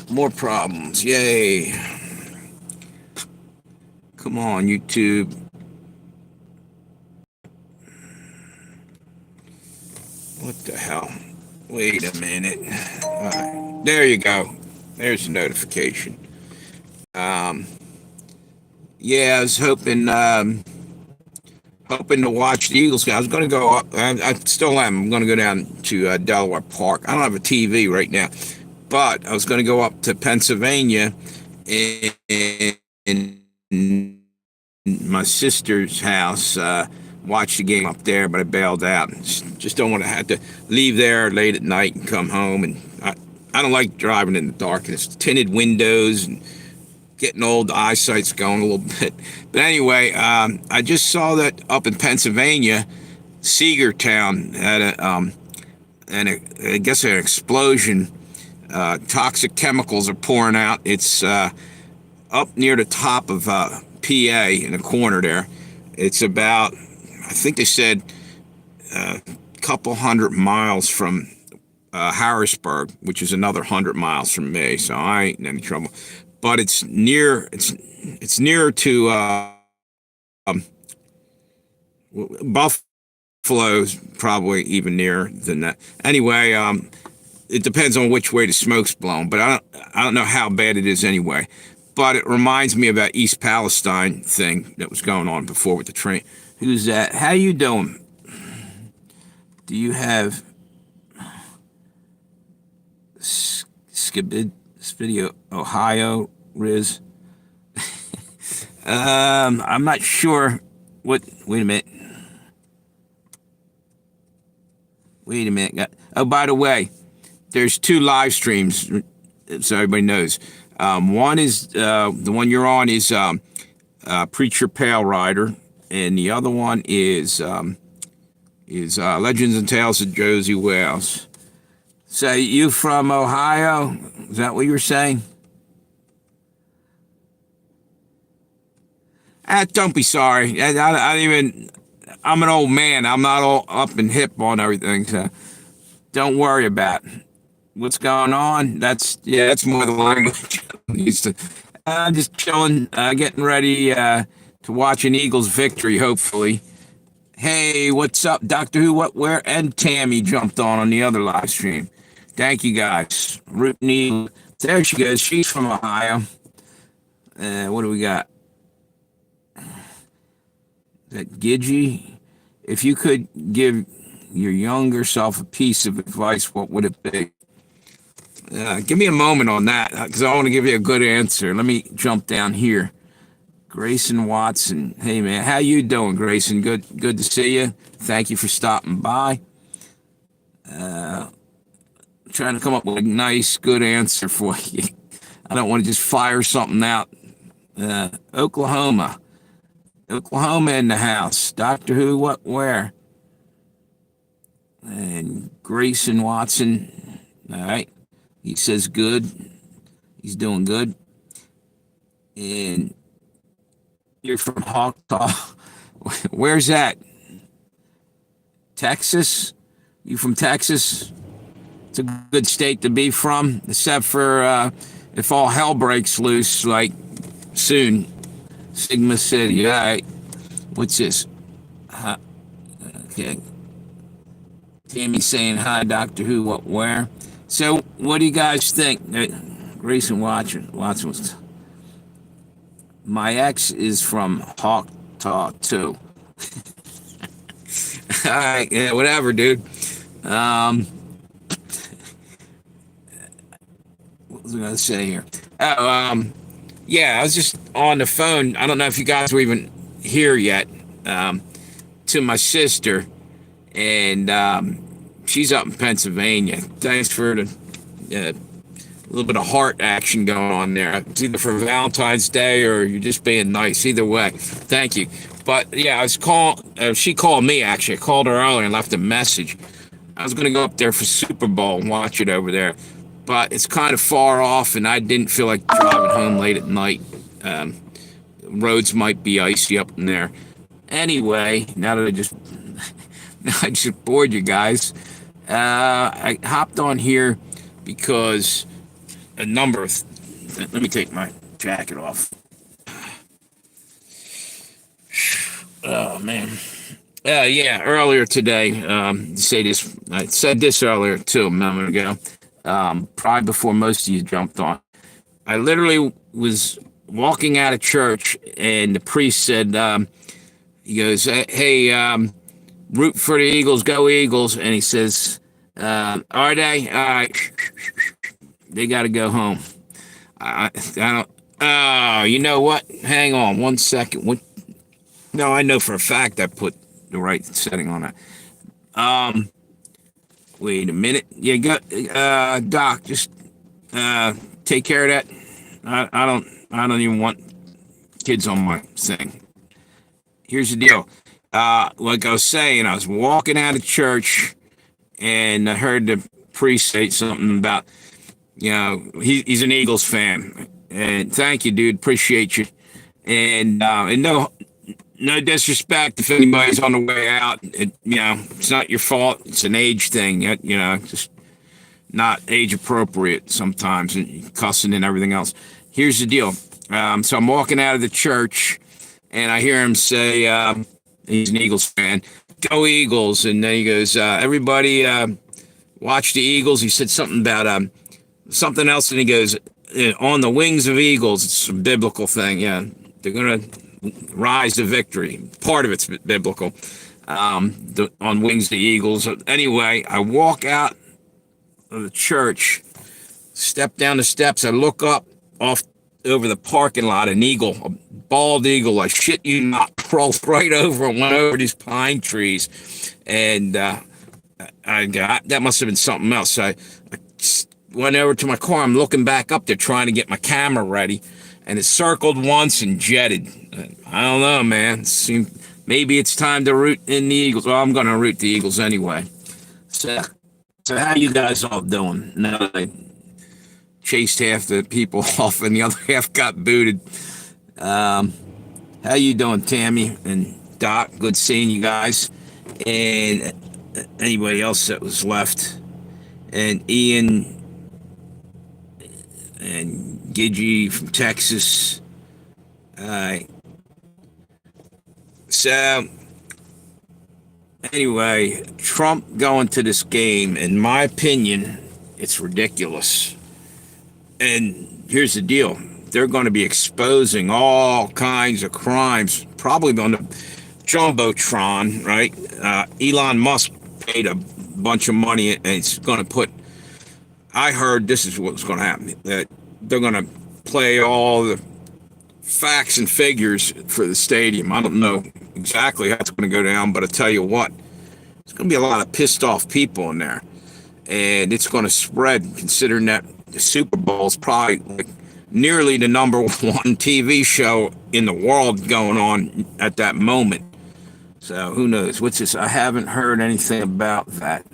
More problems. Yay. Come on, YouTube. What the hell? Wait a minute. There you go. There's a notification. Um, yeah, I was hoping to watch the Eagles game. I was going to go up. I still am. I'm going to go down to Delaware Park. I don't have a TV right now, but I was going to go up to Pennsylvania and my sister's house, watch the game up there, but I bailed out. Just don't want to have to leave there late at night and come home. And I don't like driving in the darkness. Tinted windows and getting old, the eyesight's going a little bit. But anyway, I just saw that up in Pennsylvania, Seegertown had I guess an explosion. Toxic chemicals are pouring out. It's up near the top of PA in the corner there. It's about, I think they said, a couple 100 miles from Harrisburg, which is another 100 miles from me. So I ain't in any trouble. But it's near. It's nearer to um, Buffalo's probably even nearer than that. Anyway, it depends on which way the smoke's blown. But I don't know how bad it is anyway. But it reminds me of that East Palestine thing that was going on before with the train. Who's that? How you doing? Do you have Skibid video Ohio Riz? I'm not sure what. Wait a minute. Oh, by the way, there's two live streams, so everybody knows. One is the one you're on is Preacher Pale Rider, and the other one is Legends and Tales of Josey Wales. So you from Ohio? Is that what you were saying? Don't be sorry. I'm an old man. I'm not all up and hip on everything, so don't worry about what's going on. That's more the language I'm used to. I'm just chilling, getting ready to watch an Eagles victory, hopefully. Hey, what's up, Doctor Who, What, Where, and Tammy jumped on the other live stream. Thank you, guys. Rootney, there she goes. She's from Ohio. What do we got? That Gidgey. If you could give your younger self a piece of advice, what would it be? Give me a moment on that, because I want to give you a good answer. Let me jump down here. Grayson Watson. Hey, man. How you doing, Grayson? Good to see you. Thank you for stopping by. Trying to come up with a nice, good answer for you. I don't want to just fire something out. Oklahoma in the house. Doctor Who, What, Where? And Grayson Watson. All right. He says good. He's doing good. And you're from Hawktaw. Where's that? Texas? You from Texas? It's a good state to be from, except for if all hell breaks loose, like soon. Sigma City. All right. What's this? Okay. Tammy saying hi, Doctor Who, What, Where? So, what do you guys think? Grayson Watson was. My ex is from Hawktaw too. All right, yeah, whatever, dude. What was I gonna say here? Yeah, I was just on the phone. I don't know if you guys were even here yet. To my sister, and she's up in Pennsylvania. Thanks for the little bit of heart action going on there. It's either for Valentine's Day or you're just being nice. Either way, thank you. But yeah, I was she called me actually. I called her earlier and left a message. I was going to go up there for Super Bowl and watch it over there, but it's kind of far off, and I didn't feel like driving home late at night. Roads might be icy up in there. Anyway, now that I just bored you guys, I hopped on here because a number of. Let me take my jacket off. Oh man. Yeah. Earlier today, say this. I said this earlier too a moment ago. Probably before most of you jumped on. I literally was walking out of church, and the priest said, he goes, "Hey, root for the Eagles, go Eagles," and he says, "Are they? All right, they got to go home." I don't. Oh, you know what? Hang on one second. What? No, I know for a fact I put the right setting on it. Wait a minute. Yeah, go, Doc. Just take care of that. I don't. I don't even want kids on my thing. Here's the deal. Like I was saying, I was walking out of church and I heard the priest say something about, he's an Eagles fan. And thank you, dude. Appreciate you. And no disrespect if anybody's on the way out. It's not your fault. It's an age thing. Just not age appropriate sometimes, and cussing and everything else. Here's the deal. So I'm walking out of the church, and I hear him say, he's an Eagles fan, "Go Eagles!" And then he goes, "Everybody, watch the Eagles." He said something about something else, and he goes, "On the wings of eagles." It's a biblical thing. Yeah, they're gonna rise to victory. Part of it's biblical. On wings of the eagles. Anyway, I walk out of the church, step down the steps. I look up off over the parking lot. An eagle, a bald eagle, I shit you not, crawled right over and went over these pine trees. And I got that must have been something else. So I went over to my car. I'm looking back up there trying to get my camera ready, and it circled once and jetted. I don't know, man. Maybe it's time to root in the Eagles. Well, I'm going to root the Eagles anyway. So how you guys all doing? Now they chased half the people off and the other half got booted. How you doing, Tammy and Doc? Good seeing you guys. And anybody else that was left. And Ian and Gidgy from Texas. So anyway, Trump going to this game, in my opinion, it's ridiculous. And here's the deal. They're going to be exposing all kinds of crimes, probably on the Jumbotron, right? Elon Musk paid a bunch of money, and it's going to put, I heard this is what's going to happen, that they're going to play all the facts and figures for the stadium. I don't know exactly how it's going to go down, but I tell you what, there's going to be a lot of pissed off people in there, and it's going to spread, considering that the Super Bowl is probably like nearly the number one TV show in the world going on at that moment. So who knows? What's this? I haven't heard anything about that.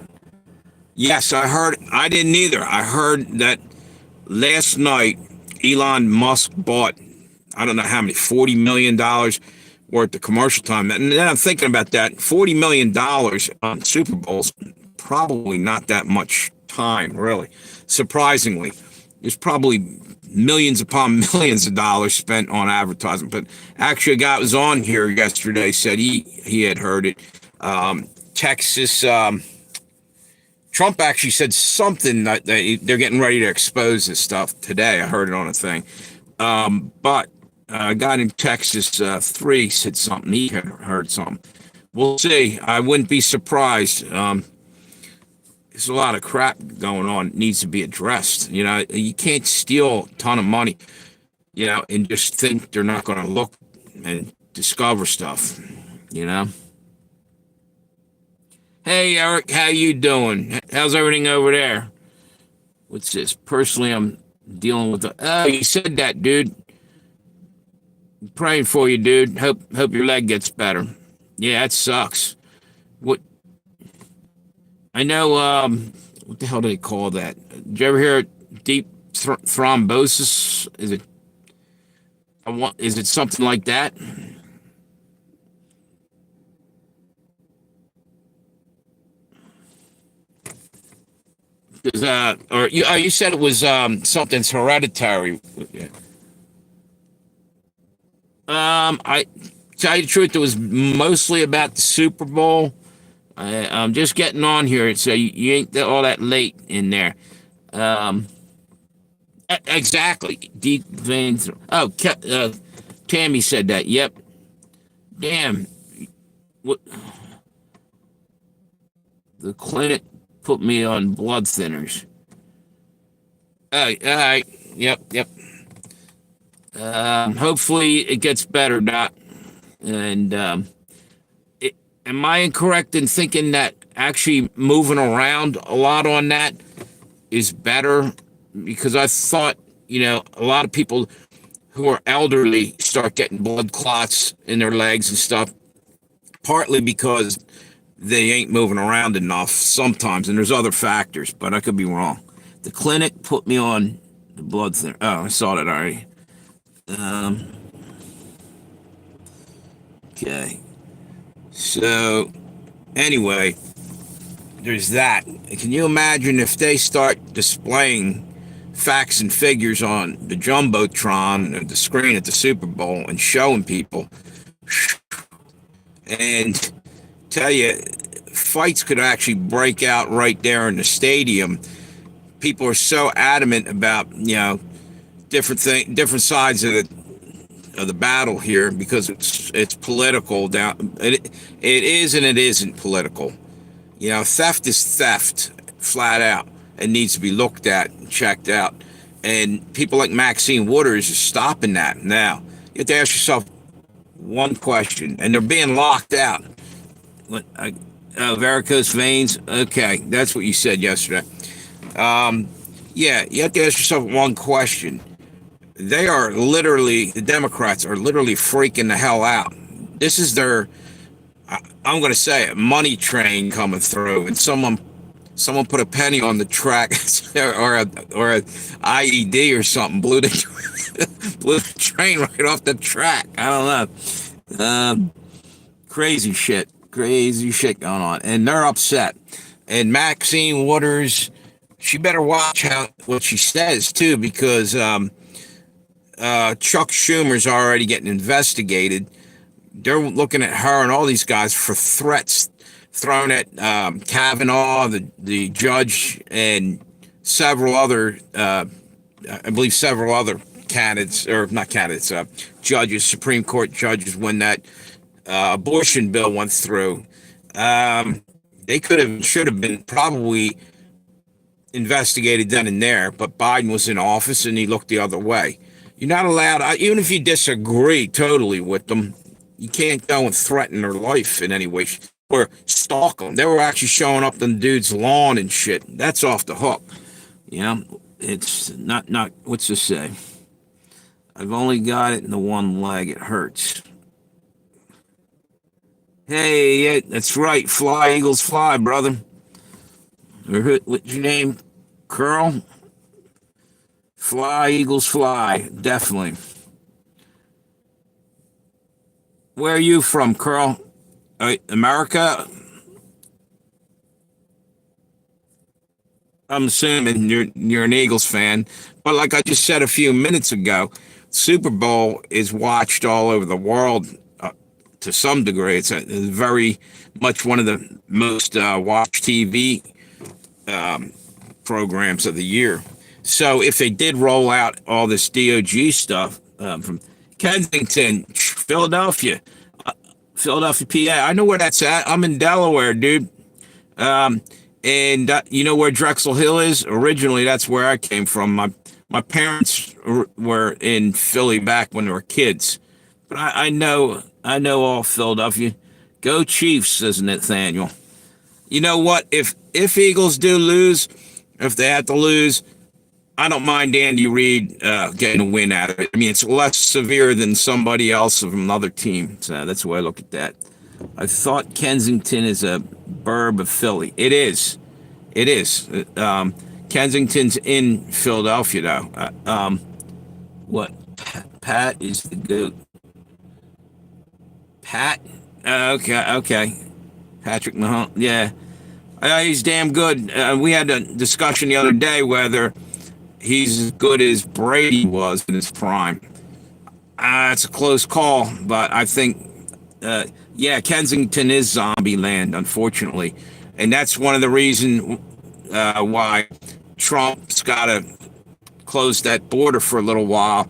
Yes, I heard. I didn't either. I heard that last night Elon Musk bought, I don't know how many, $40 million worth of commercial time. And then I'm thinking about that. $40 million on Super Bowls, probably not that much time, really. Surprisingly, there's probably millions upon millions of dollars spent on advertising. But actually, a guy was on here yesterday said he had heard it. Texas, Trump actually said something that they're getting ready to expose this stuff today. I heard it on a thing. But a guy in Texas 3 said something. He had heard something. We'll see. I wouldn't be surprised. There's a lot of crap going on. It needs to be addressed. You can't steal a ton of money, and just think they're not going to look and discover stuff, Hey, Eric, how you doing? How's everything over there? What's this? Personally, I'm dealing with oh, you said that, dude. I'm praying for you, dude. Hope your leg gets better. Yeah, it sucks. What? I know, what the hell do they call that? Did you ever hear deep thrombosis? Is it something like that? Or you said it was something's hereditary. I tell you the truth, it was mostly about the Super Bowl. I'm just getting on here, so you ain't all that late in there. Um, exactly. Deep veins. Oh, Tammy said that. Yep. Damn. What the clinic put me on blood thinners. All right. Yep. Yep. Hopefully it gets better, Doc. And am I incorrect in thinking that actually moving around a lot on that is better? Because I thought, a lot of people who are elderly start getting blood clots in their legs and stuff, partly because they ain't moving around enough sometimes, and there's other factors, but I could be wrong. The clinic put me on the blood thinner. Oh, I saw that already. Um, okay. So, anyway, there's that. Can you imagine if they start displaying facts and figures on the jumbotron or the screen at the Super Bowl and showing people, and tell you fights could actually break out right there in the stadium. People are so adamant about different sides of the battle here because it's political. It is and it isn't political. Theft is theft, flat out. It needs to be looked at and checked out. And people like Maxine Waters are stopping that now. You have to ask yourself one question, and they're being locked out. Varicose veins. Okay, that's what you said yesterday. Yeah, you have to ask yourself one question. The Democrats are literally freaking the hell out. This is their, I'm going to say it, money train coming through, and someone put a penny on the track or a IED or something, blew the train right off the track. I don't know. Crazy shit going on, and they're upset. And Maxine Waters, she better watch what she says too, because Chuck Schumer's already getting investigated. They're looking at her and all these guys for threats thrown at Kavanaugh, the judge, and several other, I believe several other candidates, or not candidates, judges, Supreme Court judges, when that abortion bill went through. They should have been probably investigated then and there, but Biden was in office and he looked the other way. You're not allowed, even if you disagree totally with them, you can't go and threaten their life in any way or stalk them. They were actually showing up on the dude's lawn and shit. That's off the hook. It's not, what's this say? I've only got it in the one leg. It hurts. Hey, yeah, that's right. Fly, Eagles, fly, brother. What's your name? Curl? Fly, Eagles, fly. Definitely. Where are you from, Curl? America? I'm assuming you're an Eagles fan. But like I just said a few minutes ago, Super Bowl is watched all over the world to some degree. It's very much one of the most watched TV programs of the year. So if they did roll out all this DOG stuff from Kensington, Philadelphia, PA, I know where that's at. I'm in Delaware, dude. And you know where Drexel Hill is? Originally, that's where I came from. My parents were in Philly back when they were kids. But I know all Philadelphia. Go Chiefs, says Nathaniel. You know what? If Eagles do lose, if they have to lose, I don't mind Andy Reid getting a win out of it. I mean, it's less severe than somebody else from another team. So that's the way I look at that. I thought Kensington is a burb of Philly. It is. It is. Kensington's in Philadelphia, though. What? Pat is the goat. Pat? Okay. Patrick Mahomes. Yeah. He's damn good. We had a discussion the other day whether he's as good as Brady was in his prime. It's a close call, but I think, yeah, Kensington is zombie land, unfortunately, and that's one of the reasons why Trump's got to close that border for a little while,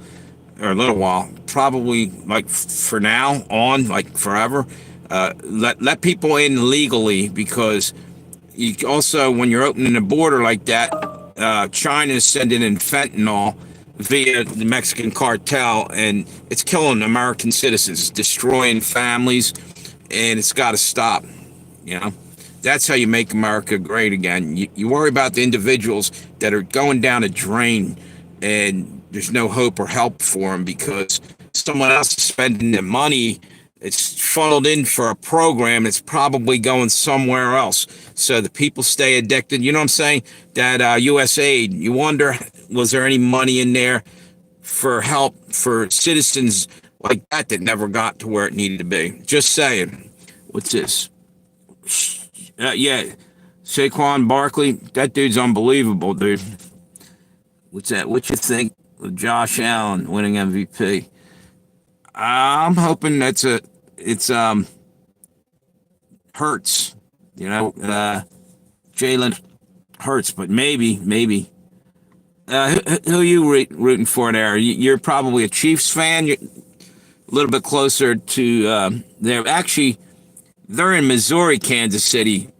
probably like for now on, like forever. Let people in legally, because you also, when you're opening a border like that, China's sending in fentanyl via the Mexican cartel, and it's killing American citizens, it's destroying families, and it's got to stop. You know, that's how you make America great again. You worry about the individuals that are going down a drain, and there's no hope or help for them because someone else is spending the money. It's funneled in for a program. It's probably going somewhere else. So the people stay addicted. You know what I'm saying? That U.S. aid, you wonder, was there any money in there for help for citizens like that never got to where it needed to be? Just saying. What's this? Yeah, Saquon Barkley. That dude's unbelievable, dude. What's that? What you think of Josh Allen winning MVP? I'm hoping it's Hurts, Jalen Hurts, but maybe. Who are you rooting for there? You're probably a Chiefs fan. You're a little bit closer to there. Actually, they're in Missouri, Kansas City,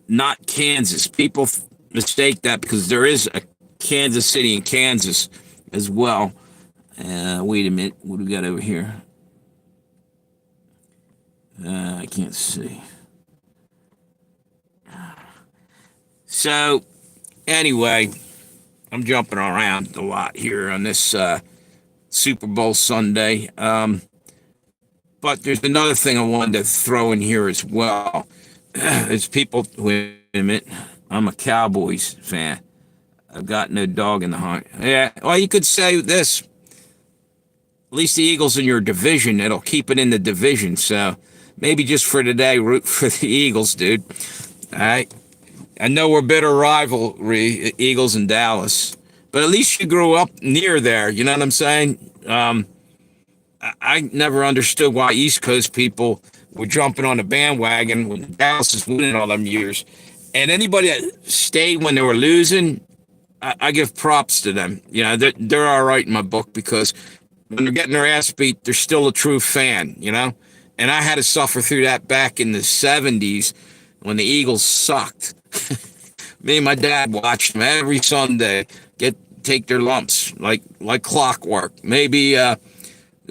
not Kansas. People mistake that because there is a Kansas City in Kansas as well. Wait a minute. What do we got over here? I can't see. So, anyway, I'm jumping around a lot here on this Super Bowl Sunday. But there's another thing I wanted to throw in here as well. There's people, wait a minute, I'm a Cowboys fan. I've got no dog in the hunt. Yeah, well, you could say this. At least the Eagles in your division, it'll keep it in the division. So maybe just for today, root for the Eagles, dude. All right. I know we're bitter rivalry, Eagles and Dallas, but at least you grew up near there. You know what I'm saying? I never understood why East Coast people were jumping on the bandwagon when Dallas is winning all them years. And anybody that stayed when they were losing, I give props to them. You know, they're all right in my book because when they're getting their ass beat, they're still a true fan, you know? And I had to suffer through that back in the 70s when the Eagles sucked. Me and my dad watched them every Sunday take their lumps like clockwork. Maybe it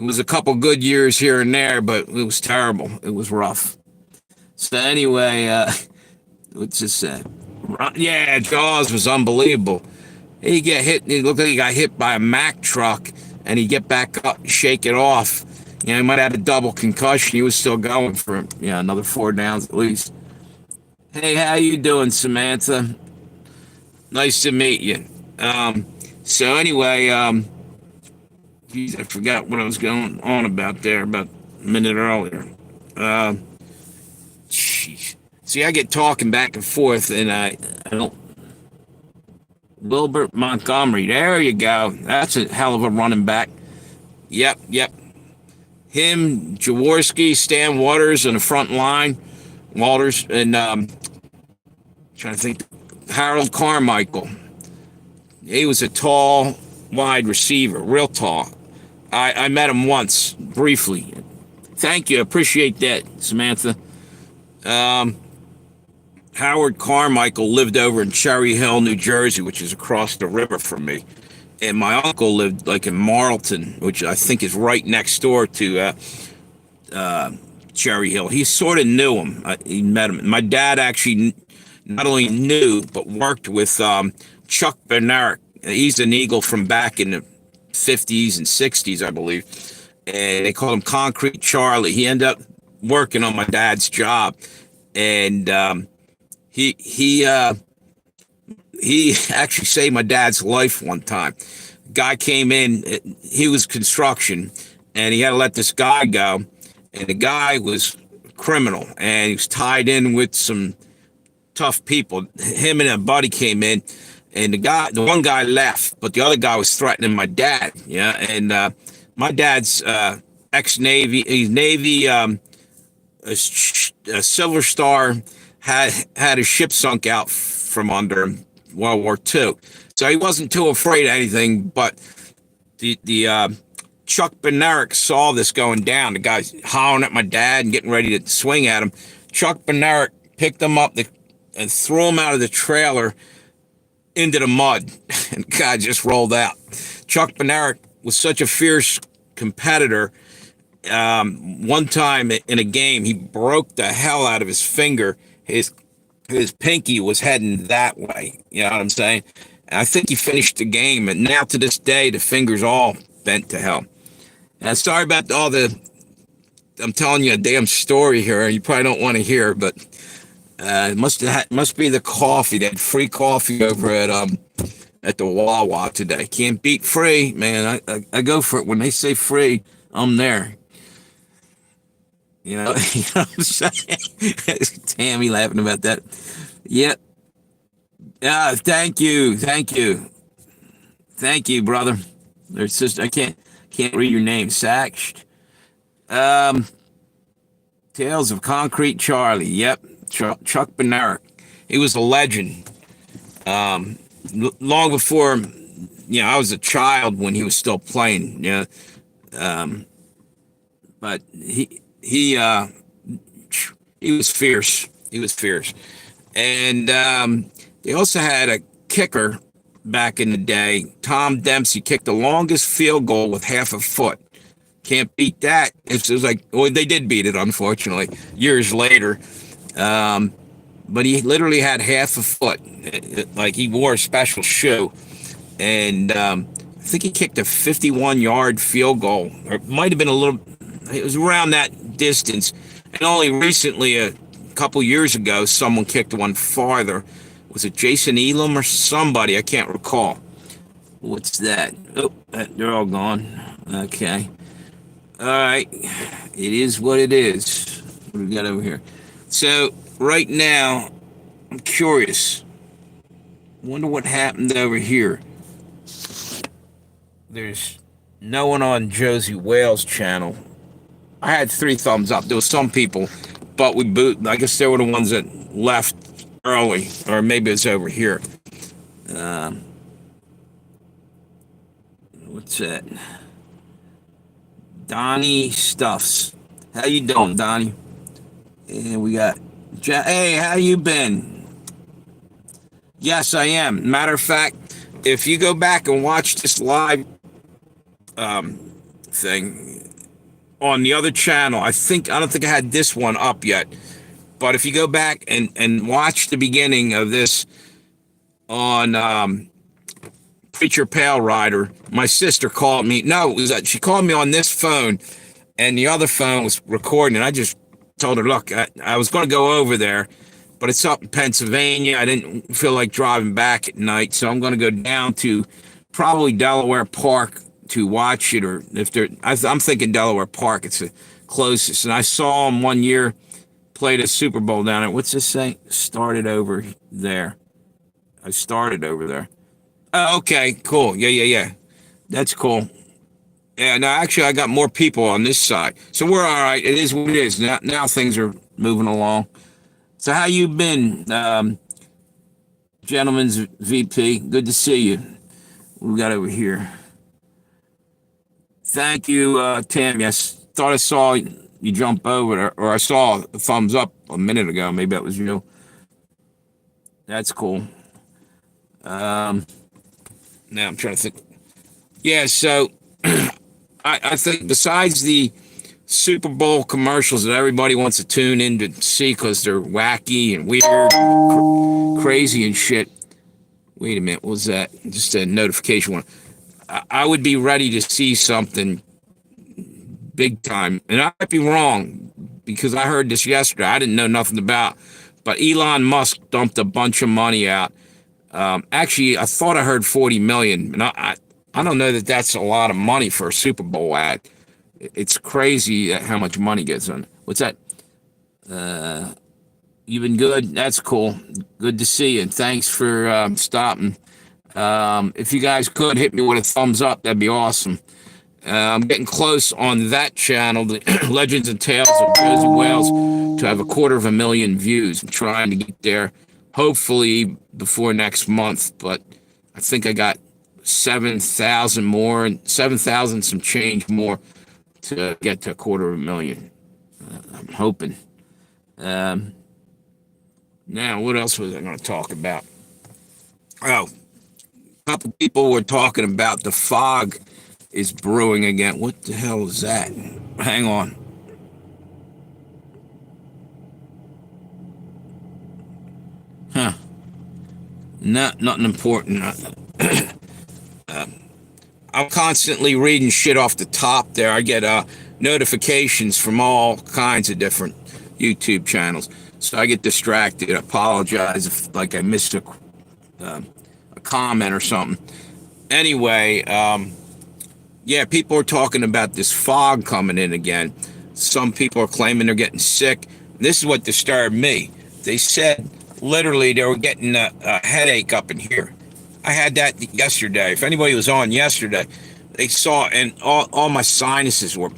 was a couple good years here and there, but it was terrible. It was rough. So anyway, what's this say? Yeah, Jaws was unbelievable. He get hit. He looked like he got hit by a Mack truck, and he get back up, shake it off. You know, he might have had a double concussion. He was still going for another 4 downs at least. Hey, how you doing, Samantha? Nice to meet you. So anyway, geez, I forgot what I was going on about there about a minute earlier. Jeez. See, I get talking back and forth, and I don't. Wilbert Montgomery, there you go. That's a hell of a running back. Yep. Him, Jaworski, Stan Waters on the front line. Walters, and trying to think, Harold Carmichael. He was a tall, wide receiver, real tall. I met him once, briefly. Thank you, appreciate that, Samantha. Howard Carmichael lived over in Cherry Hill, New Jersey, which is across the river from me. And my uncle lived like in Marlton, which I think is right next door to Cherry Hill. He sort of knew him. He met him. My dad actually not only knew, but worked with Chuck Bednarik. He's an Eagle from back in the 50s and 60s, I believe. And they called him Concrete Charlie. He ended up working on my dad's job. And he actually saved my dad's life one time. Guy came in, he was construction, and he had to let this guy go. And the guy was criminal, and he was tied in with some tough people. Him and a buddy came in, and the one guy left, but the other guy was threatening my dad. Yeah, and my dad's ex-Navy. He's Navy, a Silver Star, had his ship sunk out from under him, World War II. So he wasn't too afraid of anything, but the Chuck Benerick saw this going down. The guy's hollering at my dad and getting ready to swing at him. Chuck Benerick picked him up and threw him out of the trailer into the mud, and the guy just rolled out. Chuck Benerick was such a fierce competitor. One time in a game, he broke the hell out of his finger. His pinky was heading that way. You know what I'm saying? And I think he finished the game, and now to this day, the finger's all bent to hell. And sorry about I'm telling you a damn story here. You probably don't want to hear, but it must be the coffee. They had free coffee over at the Wawa today. Can't beat free, man. I go for it. When they say free, I'm there. You know what I'm saying? Tammy laughing about that. Yep. Thank you, brother. Their sister. I can't read your name. Saxed. Tales of Concrete Charlie. Yep. Chuck Benerick. He was a legend. Long before, I was a child when he was still playing. Yeah. But he was fierce. He was fierce. And they also had a kicker back in the day. Tom Dempsey kicked the longest field goal with half a foot. Can't beat that. It was like, well, they did beat it, unfortunately, years later. But he literally had half a foot. Like he wore a special shoe. And I think he kicked a 51-yard field goal. Or it might have been it was around that distance. And only recently, a couple years ago, someone kicked one farther. Was it Jason Elam or somebody? I can't recall. What's that? Oh, they're all gone. Okay. All right. It is what it is. What do we got over here? So, right now, I'm curious. Wonder what happened over here. There's no one on Josey Wales' channel. I had 3 thumbs up. There was some people, but I guess they were the ones that left early, or maybe it's over here. What's that? Donnie Stuffs. How you doing, Donnie? And we got hey, how you been? Yes, I am. Matter of fact, if you go back and watch this live thing on the other channel, I don't think I had this one up yet. But if you go back and watch the beginning of this on Preacher Pale Rider, my sister called me. No, she called me on this phone, and the other phone was recording. And I just told her, look, I was going to go over there, but it's up in Pennsylvania. I didn't feel like driving back at night, so I'm going to go down to probably Delaware Park to watch it. Or I'm thinking Delaware Park. It's the closest. And I saw him one year. Played a Super Bowl down there. What's this say? Started over there. I started over there. Oh, okay, cool. Yeah. That's cool. Yeah, no, actually, I got more people on this side. So we're all right. It is what it is. Now things are moving along. So how you been, gentlemen's VP? Good to see you. What we got over here? Thank you, Tammy. I thought I saw you jump over, or I saw a thumbs up a minute ago. Maybe that was you. That's cool. Now I'm trying to think. Yeah, so I think besides the Super Bowl commercials that everybody wants to tune in to see because they're wacky and weird, crazy and shit. Wait a minute, what was that? Just a notification one. I would be ready to see something big time. And I might be wrong because I heard this yesterday. I didn't know nothing about. But Elon Musk dumped a bunch of money out. Actually, I thought I heard 40 million. And I don't know that that's a lot of money for a Super Bowl ad. It's crazy how much money gets on. What's that? You've been good. That's cool. Good to see you. And thanks for stopping. If you guys could hit me with a thumbs up, that'd be awesome. I'm getting close on that channel, the Legends and Tales of Josey Wales, to have 250,000 views. I'm trying to get there, hopefully before next month. But I think I got 7,000 more, and 7,000 some change more to get to 250,000. I'm hoping. Um, Now, what else was I going to talk about? Oh, a couple people were talking about the fog is brewing again. What the hell is that? Hang on. Huh. Nothing important. I'm constantly reading shit off the top there. I get notifications from all kinds of different YouTube channels. So I get distracted. I apologize if like I missed a comment or something. Anyway, yeah, people are talking about this fog coming in again. Some people are claiming they're getting sick. This is what disturbed me. They said literally they were getting a headache up in here. I had that yesterday. If anybody was on yesterday, they saw, and all my sinuses were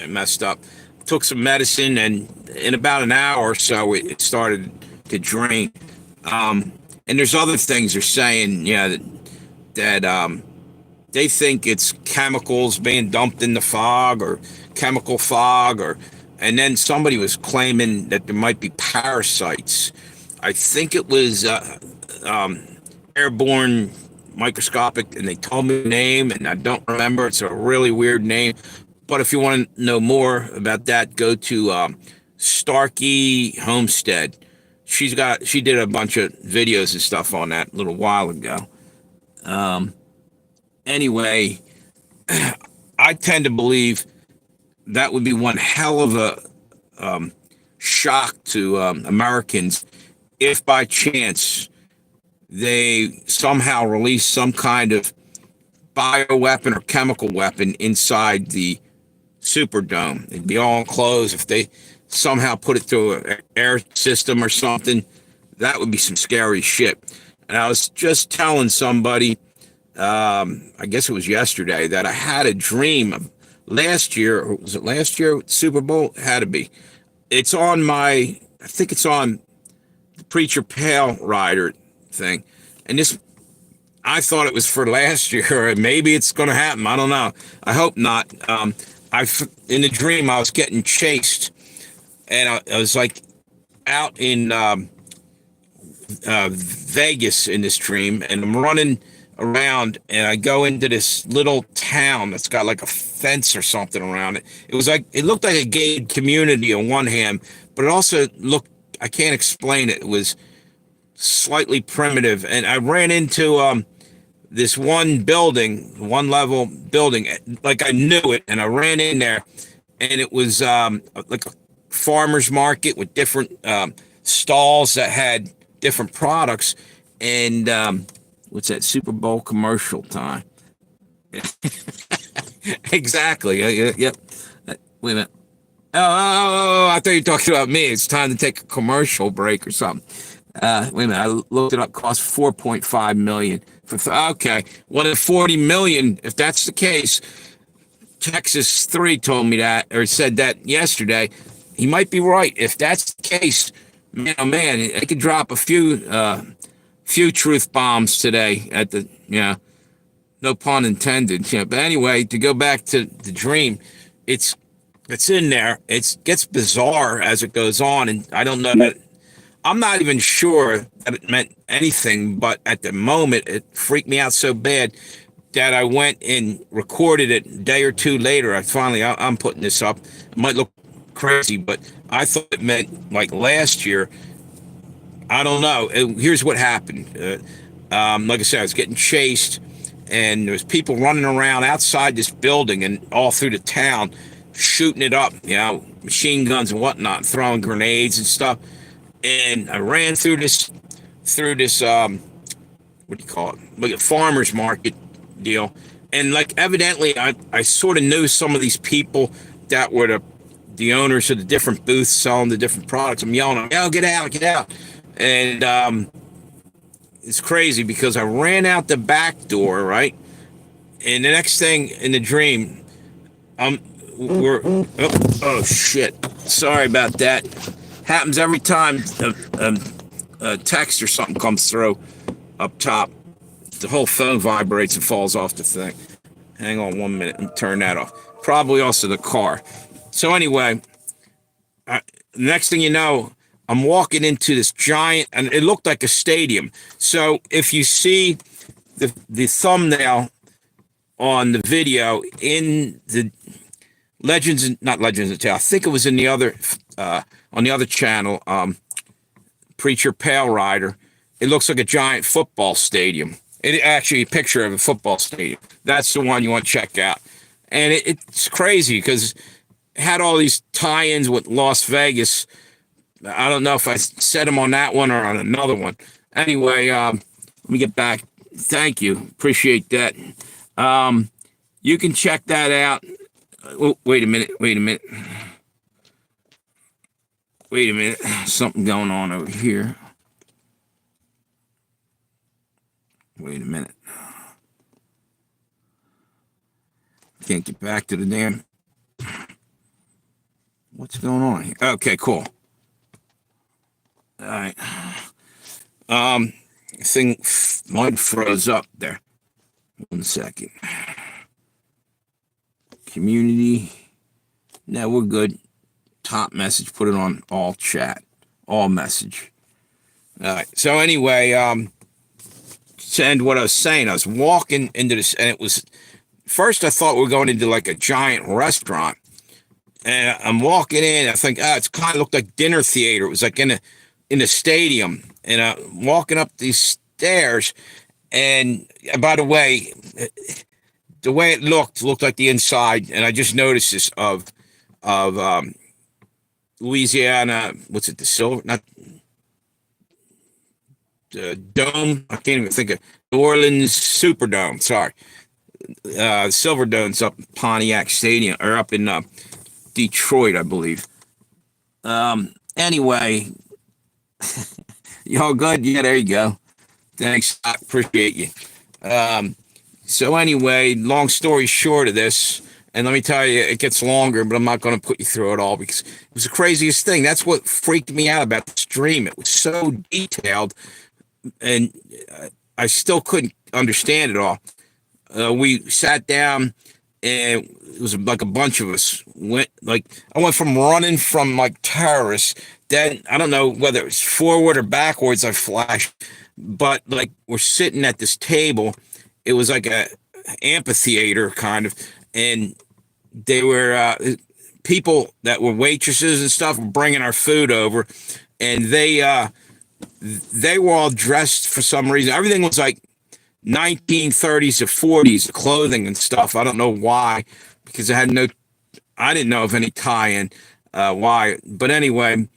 messed up. Took some medicine, and in about an hour or so, it started to drain. And there's other things they're saying, yeah, that they think it's chemicals being dumped in the fog or chemical fog, and then somebody was claiming that there might be parasites. I think it was airborne microscopic, and they told me the name, and I don't remember. It's a really weird name. But if you want to know more about that, go to Starkey Homestead. She did a bunch of videos and stuff on that a little while ago. Anyway, I tend to believe that would be one hell of a shock to Americans if by chance they somehow release some kind of bioweapon or chemical weapon inside the Superdome. It'd be all enclosed. If they somehow put it through an air system or something, that would be some scary shit. And I was just telling somebody, I guess it was yesterday, that I had a dream of last year, or was it last year, Super Bowl? It had to be. It's on I think it's on the Preacher Pale Rider thing. And this, I thought it was for last year, and maybe it's going to happen. I don't know. I hope not. In the dream, I was getting chased, and I was like out in Vegas in this dream, and I'm running around, and I go into this little town that's got like a fence or something around it. It looked like a gated community on one hand, but it also looked, I can't explain it. It was slightly primitive, and I ran into this one level building, like I knew it, and I ran in there, and it was like a farmer's market with different stalls that had different products, and what's that, Super Bowl commercial time? Exactly. Yep. Wait a minute. Oh, I thought you were talking about me. It's time to take a commercial break or something. Wait a minute. I looked it up. Cost $4.5 million. Okay. Well, at $40 million, if that's the case, Texas 3 told me that, or said that yesterday. He might be right. If that's the case, man, oh man, I could drop a few truth bombs today at the, no pun intended. Yeah, but anyway, to go back to the dream, it's in there. It gets bizarre as it goes on, and I don't know that. I'm not even sure that it meant anything, but at the moment, it freaked me out so bad that I went and recorded it a day or two later. I'm putting this up. It might look crazy, but I thought it meant like last year. I don't know. Here's what happened. Like I said, I was getting chased, and there was people running around outside this building and all through the town, shooting it up, machine guns and whatnot, throwing grenades and stuff. And I ran through this, what do you call it? Like a farmer's market deal. And like evidently I sort of knew some of these people that were the owners of the different booths selling the different products. I'm yelling, "Yo, get out, get out!" And it's crazy because I ran out the back door, right? And the next thing in the dream, we're oh shit! Sorry about that. Happens every time a text or something comes through up top. The whole phone vibrates and falls off the thing. Hang on 1 minute and turn that off. Probably also the car. So anyway, next thing you know, I'm walking into this giant, and it looked like a stadium. So if you see the thumbnail on the video in the not Legends of Tale, I think it was in the other on the other channel, Preacher Pale Rider. It looks like a giant football stadium. It actually a picture of a football stadium. That's the one you want to check out. And it's crazy because it had all these tie-ins with Las Vegas. I don't know if I said them on that one or on another one. Anyway, let me get back. Thank you. Appreciate that. You can check that out. Oh, wait a minute. Something going on over here. Wait a minute. Can't get back to the damn. What's going on here? Okay, cool. All right. Thing mine froze up there. 1 second. Community. No, we're good. Top message. Put it on all chat. All message. All right. So anyway, to end what I was saying, I was walking into this, and it was first I thought we were going into like a giant restaurant, and I'm walking in. I think it's kind of looked like dinner theater. It was like in a stadium, and I'm walking up these stairs, and by the way it looked like the inside, and I just noticed this of Louisiana. What's it? The Silver, not. Dome, I can't even think of New Orleans Superdome. Sorry, Silverdome's up in Pontiac Stadium, or up in Detroit, I believe. Anyway, y'all good? Yeah, there you go. Thanks, I appreciate you. So anyway, long story short of this, and let me tell you, it gets longer, but I'm not going to put you through it all because it was the craziest thing. That's what freaked me out about the stream. It was so detailed. And I still couldn't understand it all. We sat down, and it was like a bunch of us I went from running from like terrorists. Then I don't know whether it was forward or backwards. I flashed, but like we're sitting at this table. It was like a amphitheater kind of, and they were people that were waitresses and stuff were bringing our food over, and they were all dressed for some reason. Everything was like 1930s to 40s clothing and stuff. I don't know why, because I didn't know of any tie-in why. But anyway,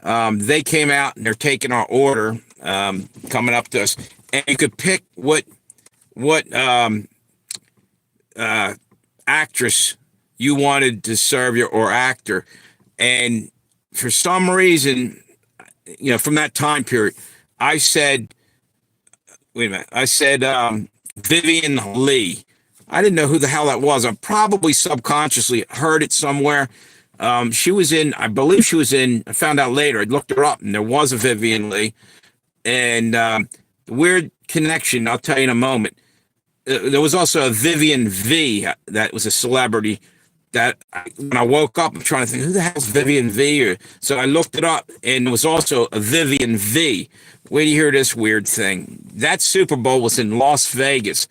they came out and they're taking our order, coming up to us, and you could pick what actress you wanted to serve you, or actor. And for some reason, from that time period, I said, Vivian Lee. I didn't know who the hell that was. I probably subconsciously heard it somewhere. I believe she was in, I found out later, I looked her up, and there was a Vivian Lee. And the weird connection, I'll tell you in a moment. There was also a Vivian V that was a celebrity that when I woke up, I'm trying to think, who the hell's Vivian V? So I looked it up, and there was also a Vivian V. Wait till you hear this weird thing. That Super Bowl was in Las Vegas,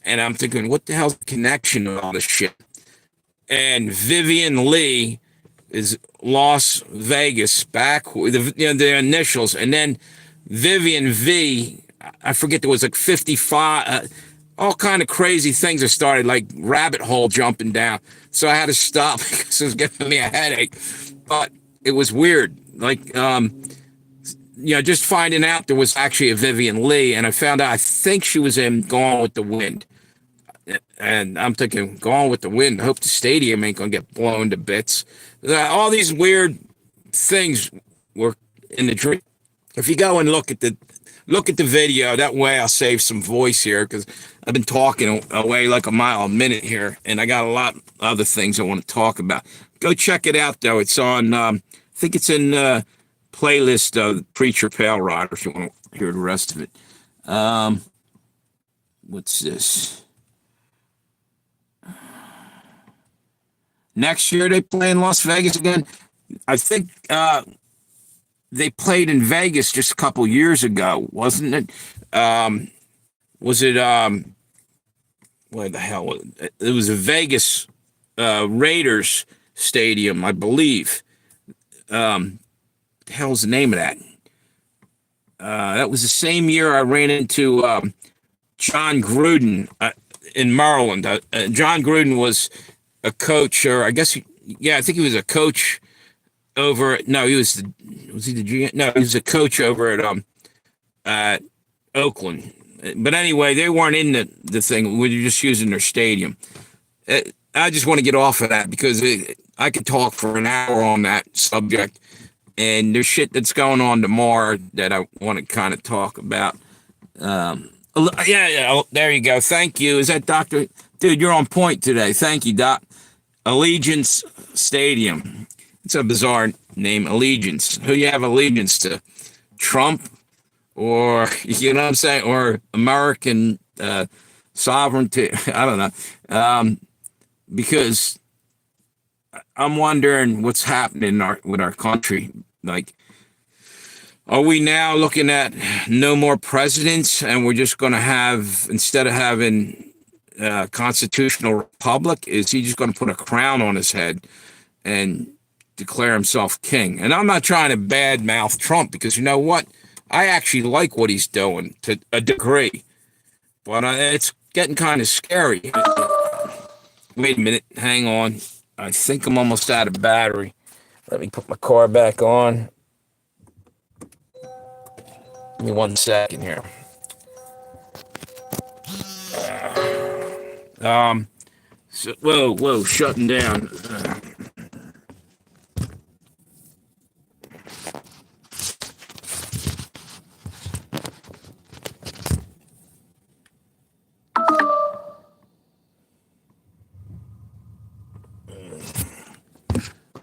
and I'm thinking, what the hell's the connection to all this shit? And Vivian Lee is Las Vegas back with the initials, and then Vivian V, I forget, there was like 55, all kind of crazy things that started, like rabbit hole jumping down. So I had to stop because it was giving me a headache. But it was weird. Like, just finding out there was actually a Vivian Lee, and I found out, I think she was in Gone with the Wind. And I'm thinking, go on with the wind. I hope the stadium ain't gonna get blown to bits. All these weird things were in the dream. If you go and look at the video, that way I'll save some voice here because I've been talking away like a mile a minute here, and I got a lot of other things I want to talk about. Go check it out though. It's on. I think it's in playlist of Preacher Pale Rider if you want to hear the rest of it. What's this? Next year they play in Las Vegas again. I think they played in Vegas just a couple years ago, wasn't it? Was it where the hell was it? It was a Vegas Raiders stadium, I believe. The hell's the name of that? That was the same year I ran into John Gruden in Maryland. John Gruden was a coach, or I guess, I think he was a coach over. No, was he the GM? No, he was a coach over at Oakland. But anyway, they weren't in the thing. We were just using their stadium. I just want to get off of that because I could talk for an hour on that subject, and there's shit that's going on tomorrow that I want to kind of talk about. Yeah, there you go. Thank you. Is that Dr. Dude, you're on point today. Thank you, Doc. Allegiance Stadium. It's a bizarre name, Allegiance. Who you have allegiance to? Trump? Or, you know what I'm saying? Or American sovereignty? I don't know. Because I'm wondering what's happening with our country. Like, are we now looking at no more presidents and we're just going to have, instead of having constitutional republic, is he just going to put a crown on his head and declare himself king? And I'm not trying to badmouth Trump because you know what? I actually like what he's doing to a degree, but it's getting kind of scary. Wait a minute. Hang on. I think I'm almost out of battery. Let me put my car back on. Give me 1 second here. So, whoa, shutting down.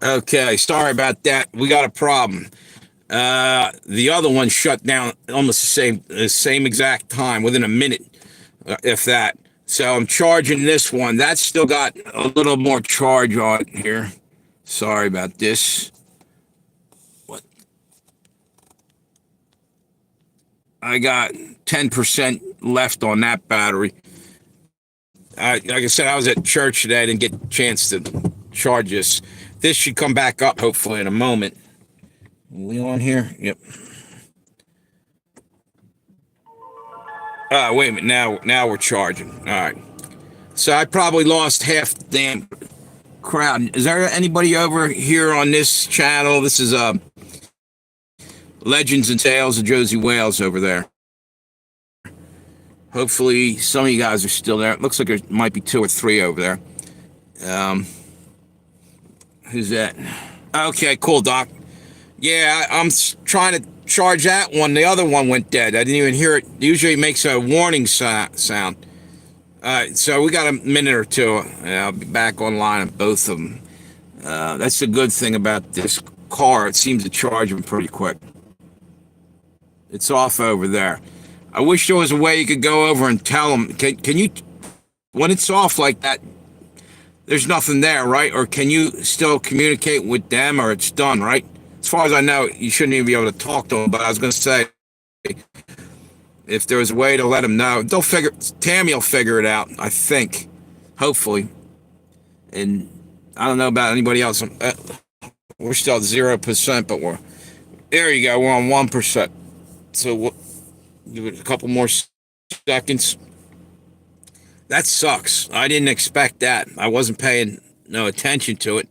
Okay, sorry about that. We got a problem. The other one shut down almost the same exact time, within a minute, if that. So I'm charging this one. That's still got a little more charge on it here. Sorry about this. What? I got 10% left on that battery. Like I said, I was at church today. I didn't get a chance to charge this. This should come back up hopefully in a moment. Are we on here? Yep. Wait a minute. Now we're charging. All right. So I probably lost half the damn crowd. Is there anybody over here on this channel? This is Legends and Tales of Josey Wales over there. Hopefully some of you guys are still there. It looks like there might be 2 or 3 over there. Who's that? Okay, cool, Doc. Yeah, I'm trying to charge that one. The other one went dead. I didn't even hear it. Usually it makes a warning sound. All right, so we got a minute or two. I'll be back online on both of them. That's the good thing about this car. It seems to charge them pretty quick. It's off over there. I wish there was a way you could go over and tell them. Can you, when it's off like that, there's nothing there, right? Or can you still communicate with them, or it's done, right? As far as I know, you shouldn't even be able to talk to them, but I was going to say, if there was a way to let them know, Tammy will figure it out, I think, hopefully. And I don't know about anybody else. We're still at 0%, but there you go, we're on 1%. So we'll give it a couple more seconds. That sucks. I didn't expect that. I wasn't paying no attention to it.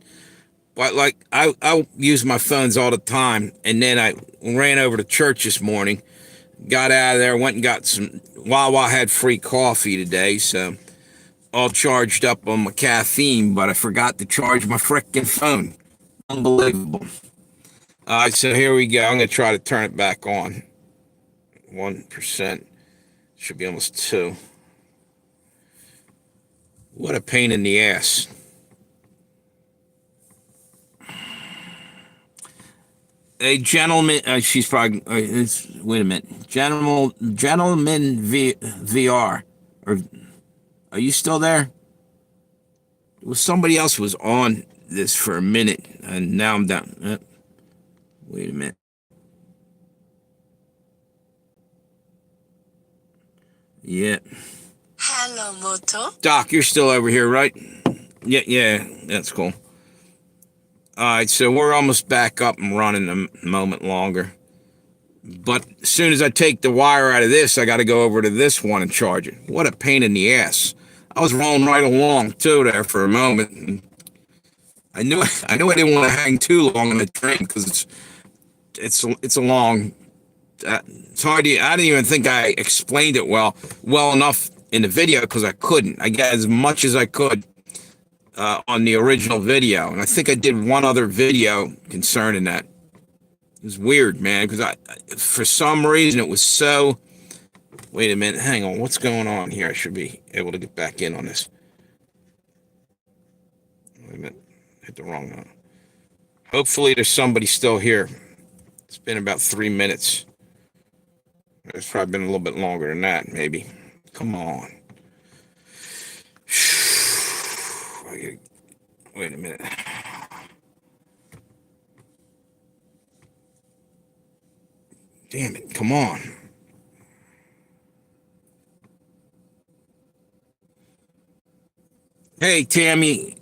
But like I use my phones all the time, and then I ran over to church this morning, got out of there, went and got some Wawa had free coffee today, so all charged up on my caffeine, but I forgot to charge my frickin' phone. Unbelievable. All right, so here we go. I'm going to try to turn it back on. 1%. Should be almost 2. What a pain in the ass. A gentleman, she's probably, wait a minute. Gentleman VR. Or, are you still there? Well, somebody else was on this for a minute, and now I'm down. Wait a minute. Yeah. Hello, Moto. Doc, you're still over here, right? Yeah, that's cool. All right, so we're almost back up and running a moment longer. But as soon as I take the wire out of this, I got to go over to this one and charge it. What a pain in the ass. I was rolling right along, too, there for a moment. And I knew I didn't want to hang too long on the train because it's a long... it's hard to... I didn't even think I explained it well enough in the video because I couldn't. I got as much as I could on the original video. And I think I did one other video concerning that. It was weird, man, because for some reason it was so... Wait a minute, hang on. What's going on here? I should be able to get back in on this. Wait a minute. Hit the wrong one. Hopefully there's somebody still here. It's been about 3 minutes. It's probably been a little bit longer than that, maybe. Come on. Wait a minute. Damn it, come on. Hey, Tammy.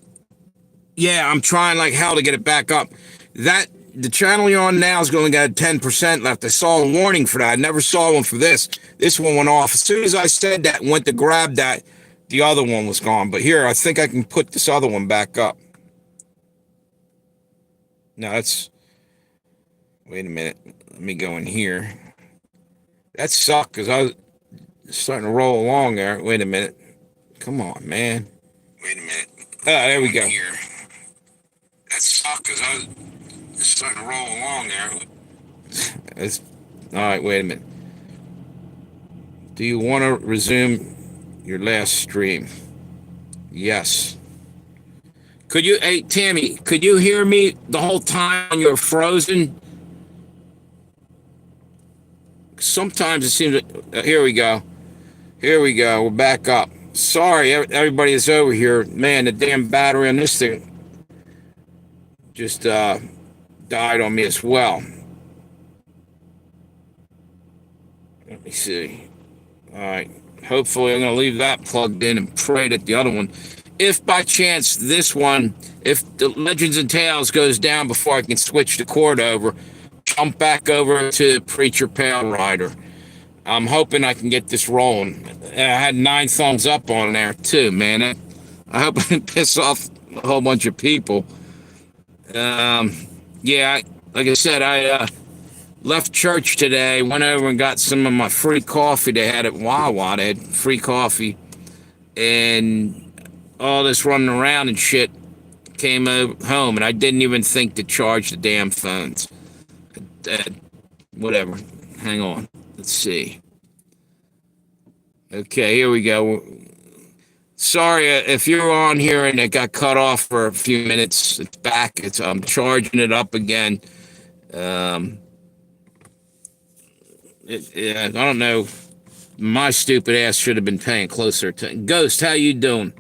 Yeah, I'm trying like hell to get it back up. The channel you're on now is only got 10% left. I saw a warning for that. I never saw one for this. This one went off. As soon as I said that, went to grab that, the other one was gone. But here, I think I can put this other one back up. No, that's... Wait a minute. Let me go in here. That sucked because I was starting to roll along there. Wait a minute. Come on, man. Wait a minute. There we go. Here. That sucked because I was starting to roll along there. All right, wait a minute. Do you want to resume your last stream? Yes. Could you, hey, Tammy, could you hear me the whole time when you're frozen? Sometimes it seems that, here we go. Here we go. We're back up. Sorry, everybody is over here. Man, the damn battery on this thing just died on me as well. Let me see. All right. Hopefully I'm going to leave that plugged in and pray that the other one, if by chance this one, if the Legends and Tales goes down before I can switch the cord over, jump back over to Preacher Pale Rider. I'm hoping I can get this rolling. I had 9 thumbs up on there too, man. I hope I didn't piss off a whole bunch of people. Yeah, like I said, I left church today, went over and got some of my free coffee they had at Wawa. They had free coffee. And all this running around and shit came home, and I didn't even think to charge the damn phones. Whatever. Hang on. Let's see. Okay, here we go. Sorry if you're on here and it got cut off for a few minutes. It's back. I'm charging it up again. I don't know. My stupid ass should have been paying closer attention. Ghost, how you doing?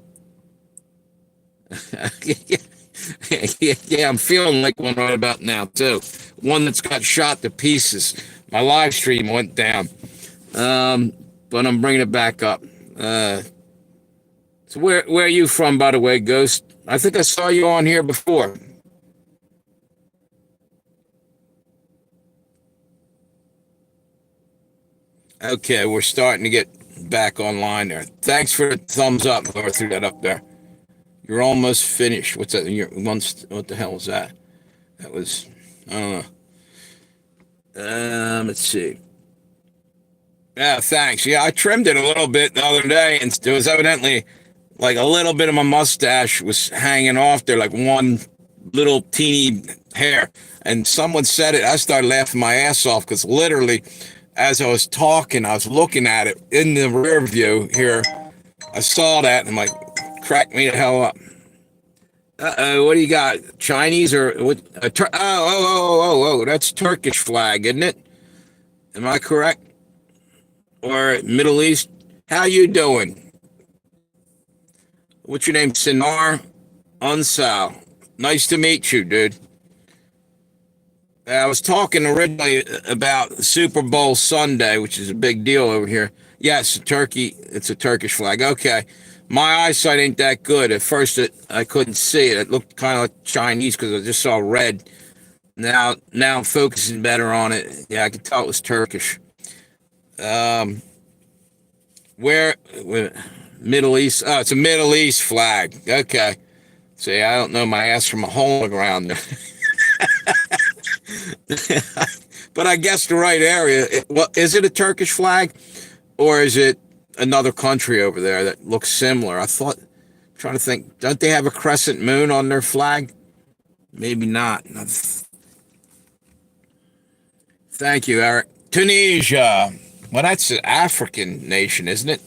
Yeah, I'm feeling like one right about now too. One that's got shot to pieces. My live stream went down, but I'm bringing it back up. So where are you from, by the way, Ghost? I think I saw you on here before. Okay, we're starting to get back online there. Thanks for the thumbs up. Whoever threw that up there. You're almost finished. What's that? What the hell was that? That was, I don't know. Let's see. Yeah, thanks. Yeah, I trimmed it a little bit the other day, and it was evidently like a little bit of my mustache was hanging off there, like one little teeny hair. And someone said it. I started laughing my ass off because literally, as I was talking, I was looking at it in the rear view here. I saw that and I'm like, crack me the hell up. What do you got? Chinese or what? That's Turkish flag, isn't it? Am I correct? Or Middle East? How you doing? What's your name? Sinar Unsal. Nice to meet you, dude. I was talking originally about Super Bowl Sunday, which is a big deal over here. Yes, Turkey. It's a Turkish flag. Okay. My eyesight ain't that good. At first, I couldn't see it. It looked kind of like Chinese because I just saw red. Now I'm focusing better on it. Yeah, I could tell it was Turkish. Um, where Middle East? Oh, it's a Middle East flag. Okay. See, I don't know my ass from a hole in the ground. But I guessed the right area. Well, is it a Turkish flag or is it another country over there that looks similar? I'm trying to think. Don't they have a crescent moon on their flag? Maybe not. Thank you, Eric. Tunisia. Well, that's an African nation, isn't it?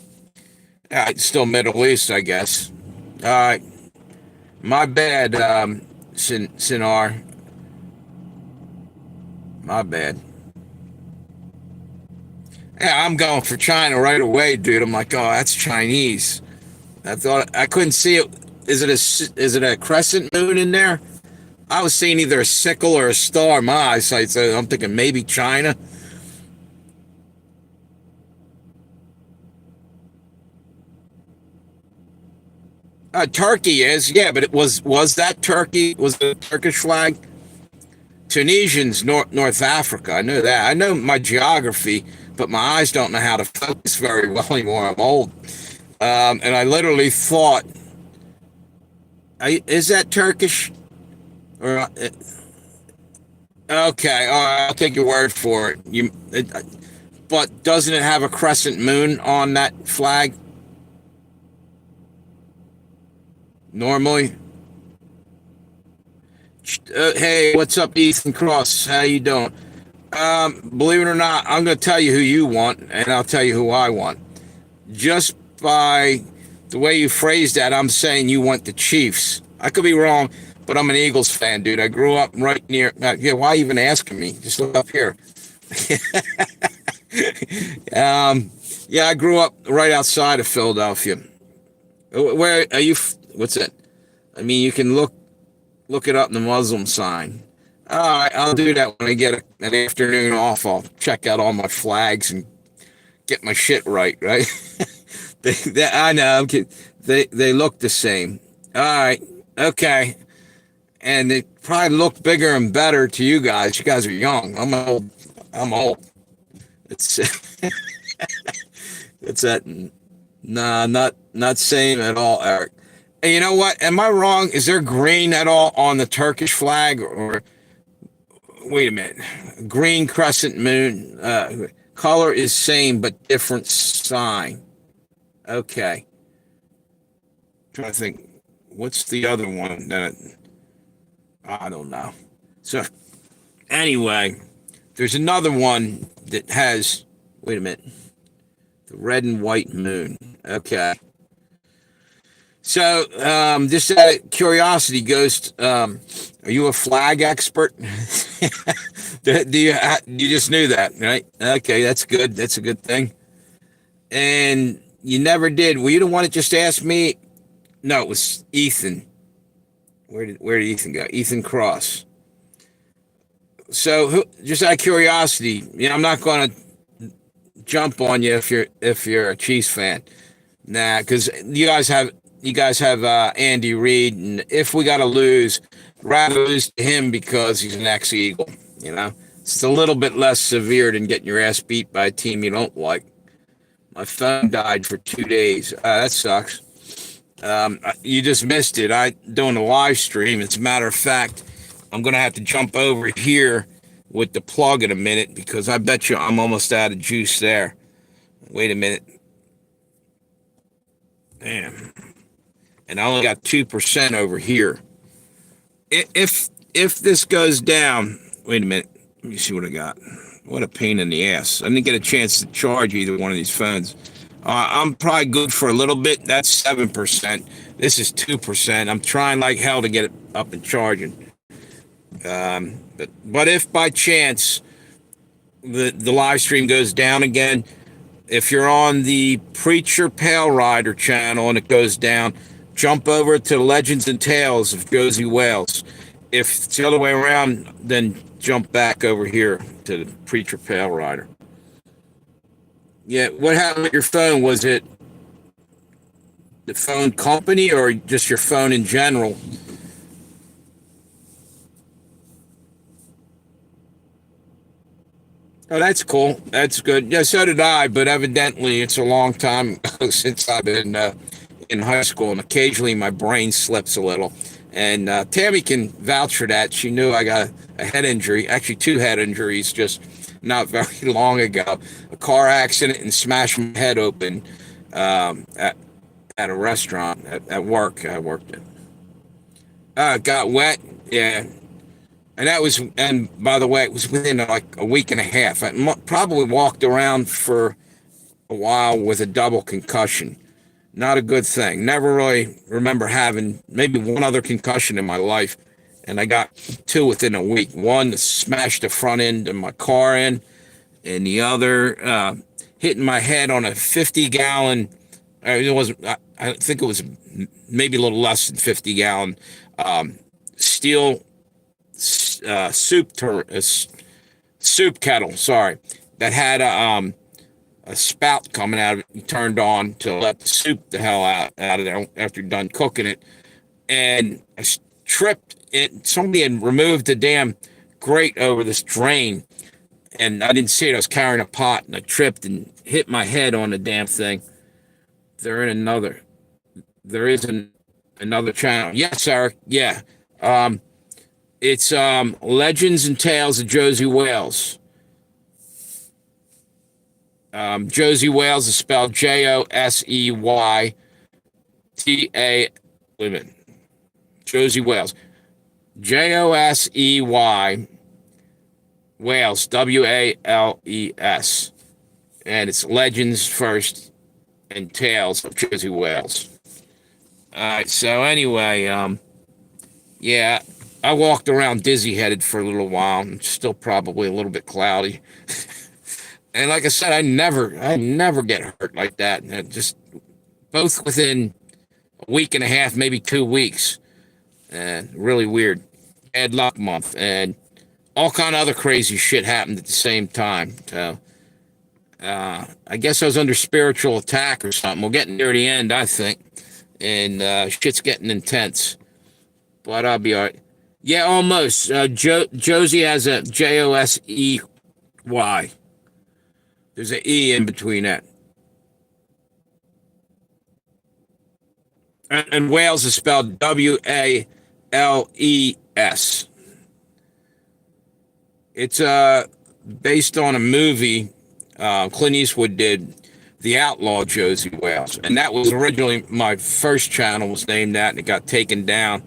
It's still Middle East, I guess. All right. My bad, Sinar. My bad. Yeah, I'm going for China right away, dude. I'm like, oh, that's Chinese. I thought I couldn't see it. Is it a crescent moon in there? I was seeing either a sickle or a star in my eyesight, so I'm thinking maybe China. Turkey is, yeah, but it was that Turkey? Was it a Turkish flag? Tunisians, North Africa. I know that. I know my geography, but my eyes don't know how to focus very well anymore. I'm old, and I literally thought, is that Turkish? Or okay, all right, I'll take your word for it. But doesn't it have a crescent moon on that flag normally? Hey, what's up, Ethan Cross? How you doing? Believe it or not, I'm going to tell you who you want, and I'll tell you who I want. Just by the way you phrased that, I'm saying you want the Chiefs. I could be wrong, but I'm an Eagles fan, dude. I grew up right near. Yeah, why even asking me? Just look up here. Yeah, I grew up right outside of Philadelphia. Where are you? What's it? I mean, you can look it up in the Muslim sign. All right, I'll do that when I get an afternoon off. I'll check out all my flags and get my shit right, right? I know. I'm kidding. They look the same. All right, okay, and they probably look bigger and better to you guys. You guys are young. I'm old. I'm old. It's it's that. Nah, not same at all, Eric. And you know what? Am I wrong? Is there green at all on the Turkish flag? Or wait a minute, green crescent moon. Color is same but different sign. Okay, trying to think. What's the other one that I don't know. So anyway, there's another one that has. Wait a minute, the red and white moon. Okay. So, just out of curiosity, Ghost, are you a flag expert? You just knew that, right? Okay, that's good. That's a good thing. And you never did. Were you the one that just asked me? No, it was Ethan. Where did Ethan go? Ethan Cross. So, just out of curiosity, I'm not going to jump on you if you're a Chiefs fan. Nah, because you guys have Andy Reid, and if we got to lose, I'd rather lose to him because he's an ex-Eagle. It's a little bit less severe than getting your ass beat by a team you don't like. My phone died for 2 days. That sucks. You just missed it. I doing a live stream. As a matter of fact, I'm gonna have to jump over here with the plug in a minute because I bet you I'm almost out of juice there. Wait a minute. Damn. and I only got 2% over here. If this goes down, wait a minute, let me see what I got. What a pain in the ass. I didn't get a chance to charge either one of these phones. I'm probably good for a little bit. That's 7%. This is 2%. I'm trying like hell to get it up and charging. But if by chance the live stream goes down again, if you're on the Preacher Pale Rider channel and it goes down, jump over to Legends and Tales of Josey Wales. If it's the other way around, then jump back over here to the Preacher Pale Rider. Yeah, what happened with your phone? Was it the phone company or just your phone in general? Oh, that's cool. That's good. Yeah, so did I, but evidently it's a long time since I've been in high school, and occasionally my brain slips a little. And Tammy can vouch for that. She knew I got a head injury, actually two head injuries, just not very long ago. A car accident and smashed my head open at a restaurant at work I worked at. It got wet, yeah. And that was, and by the way, it was within like a week and a half. I probably walked around for a while with a double concussion. Not a good thing. Never really remember having maybe one other concussion in my life. And I got two within a week. One smashed the front end of my car in, and the other hitting my head on a 50-gallon, it wasn't, I think it was maybe a little less than 50-gallon steel soup kettle, sorry, that had a spout coming out of it. You turned on to let the soup the hell out of there after you're done cooking it, and I tripped it. Somebody had removed the damn grate over this drain, and I didn't see it. I was carrying a pot, and I tripped and hit my head on the damn thing. There is another channel. Yes, Eric. Yeah. It's Legends and Tales of Josey Wales. Josey Wales is spelled Joseyta. Wait a minute. Josey Wales. Josey Wales. Wales. And it's Legends first and Tales of Josey Wales. All right. So anyway, yeah. I walked around dizzy-headed for a little while. I'm still probably a little bit cloudy. And like I said, I never get hurt like that. And just both within a week and a half, maybe 2 weeks. Really weird. Bad luck month. And all kind of other crazy shit happened at the same time. So I guess I was under spiritual attack or something. We're getting near the end, I think. And shit's getting intense. But I'll be all right. Yeah, almost. Josey has a Josey. There's an E in between that. And Wales is spelled Wales. It's based on a movie Clint Eastwood did, The Outlaw Josey Wales. And that was originally my first channel was named that, and it got taken down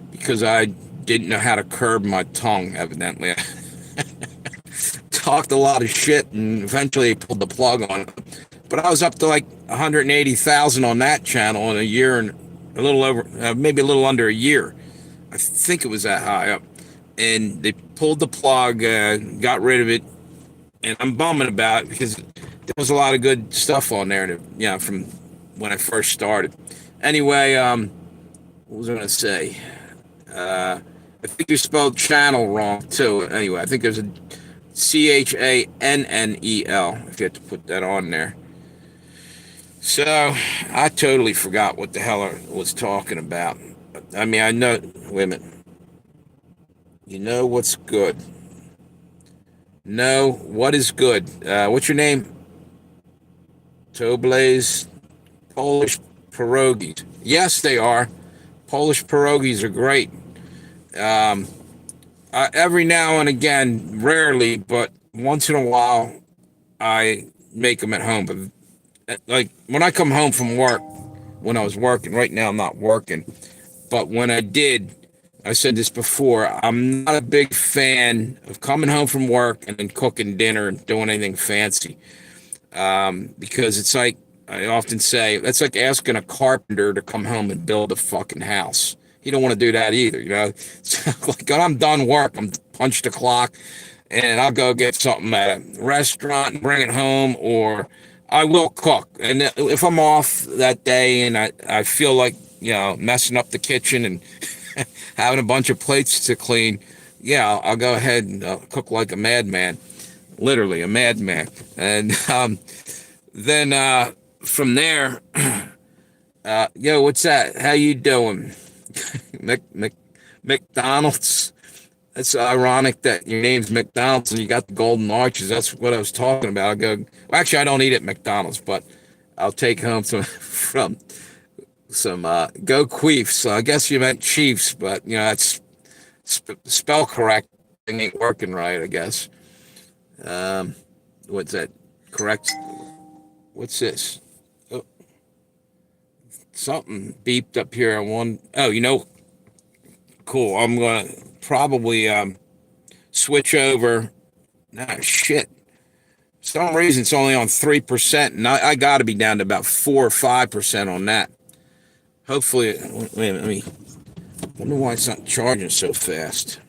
because I didn't know how to curb my tongue, evidently. I talked a lot of shit, and eventually pulled the plug on it. But I was up to like 180,000 on that channel in a year and a little over, maybe a little under a year. I think it was that high up. And they pulled the plug, got rid of it, and I'm bumming about it because there was a lot of good stuff on there, from when I first started. Anyway, what was I going to say? I think you spelled channel wrong too. Anyway, I think there's a CHANNEL, if you had to put that on there. So I totally forgot what the hell I was talking about. I mean, I know, wait a minute. You know what's good. No, what is good? What's your name? Toblaze. Polish pierogies. Yes, they are. Polish pierogies are great. Every now and again, rarely, but once in a while, I make them at home. But like when I come home from work, when I was working. Right now, I'm not working. But when I did, I said this before, I'm not a big fan of coming home from work and then cooking dinner and doing anything fancy. Because it's like, I often say, that's like asking a carpenter to come home and build a fucking house. He don't want to do that either, you know? So, like, when I'm done work, I'm punch the clock, and I'll go get something at a restaurant and bring it home, or I will cook. And if I'm off that day and I feel like, messing up the kitchen and having a bunch of plates to clean, yeah, I'll go ahead and cook like a madman, literally a madman. And then from there, yo, what's that? How you doing? McDonald's. That's ironic that your name's McDonald's and you got the golden arches. That's what I was talking about. I go, well, actually, I don't eat at McDonald's, but I'll take home some from some Go Queefs. So I guess you meant Chiefs, but that's spell correct. Thing ain't working right, I guess. Um, what's that? Correct. What's this? Oh, something beeped up here. Oh, cool. I'm gonna probably switch over. Nah, shit. For some reason it's only on 3%, and I got to be down to about 4 or 5% on that. Hopefully, wait a minute. Let me. Wonder why it's not charging so fast.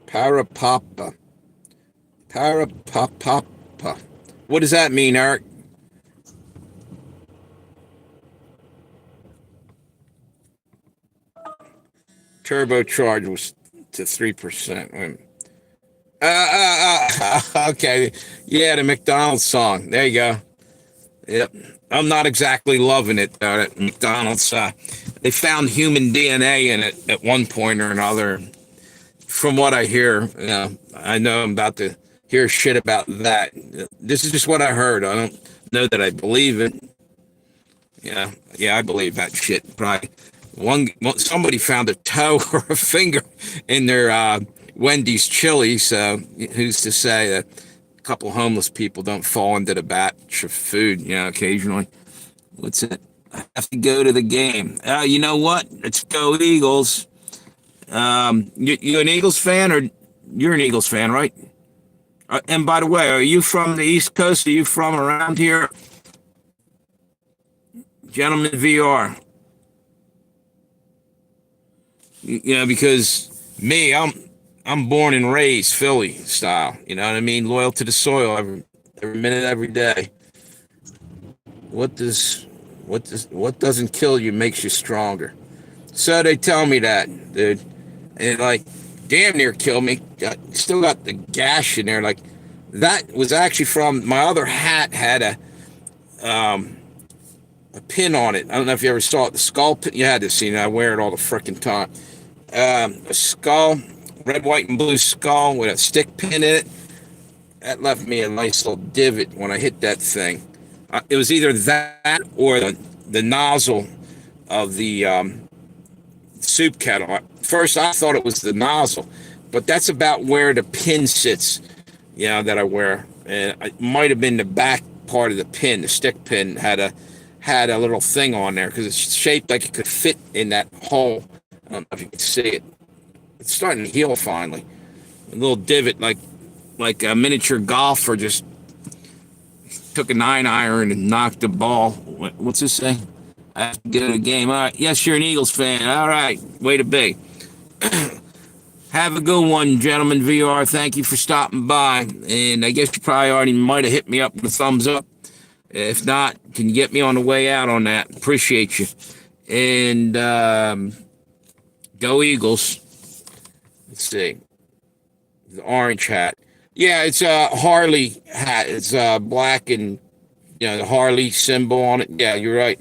Parapapa. Parapapa. What does that mean, Eric? Turbocharge was to 3%. Okay. Yeah, the McDonald's song. There you go. Yep. I'm not exactly loving it, though. At McDonald's, they found human DNA in it at one point or another. From what I hear, I know I'm about to hear shit about that. This is just what I heard. I don't know that I believe it. Yeah, I believe that shit. Probably somebody found a toe or a finger in their Wendy's chili. So who's to say that a couple homeless people don't fall into the batch of food? Occasionally. What's it? I have to go to the game. You know what? Let's go Eagles. You an Eagles fan, or you're an Eagles fan, right? And by the way, are you from the East Coast? Are you from around here? Gentleman VR. Because me, I'm born and raised Philly style. You know what I mean? Loyal to the soil every minute, every day. What doesn't kill you makes you stronger. So they tell me that, dude. And like, damn near killed me. Still got the gash in there. Like, that was actually from my other hat had a pin on it. I don't know if you ever saw it. The skull pin. You had to see it. I wear it all the freaking time. A skull, red, white, and blue skull with a stick pin in it. That left me a nice little divot when I hit that thing. It was either that or the nozzle of the soup kettle. First, I thought it was the nozzle, but that's about where the pin sits, that I wear. And it might have been the back part of the pin. The stick pin had a little thing on there because it's shaped like it could fit in that hole. I don't know if you can see it. It's starting to heal finally. A little divot, like a miniature golfer just took a 9-iron and knocked the ball. What's this say? I have to go to the game. All right. Yes, you're an Eagles fan. All right. Way to be. Have a good one, gentlemen. VR. Thank you for stopping by. And I guess you probably already might have hit me up with a thumbs up. If not, can you get me on the way out on that? Appreciate you. And go Eagles. Let's see. The orange hat. Yeah, it's a Harley hat. It's black and the Harley symbol on it. Yeah, you're right.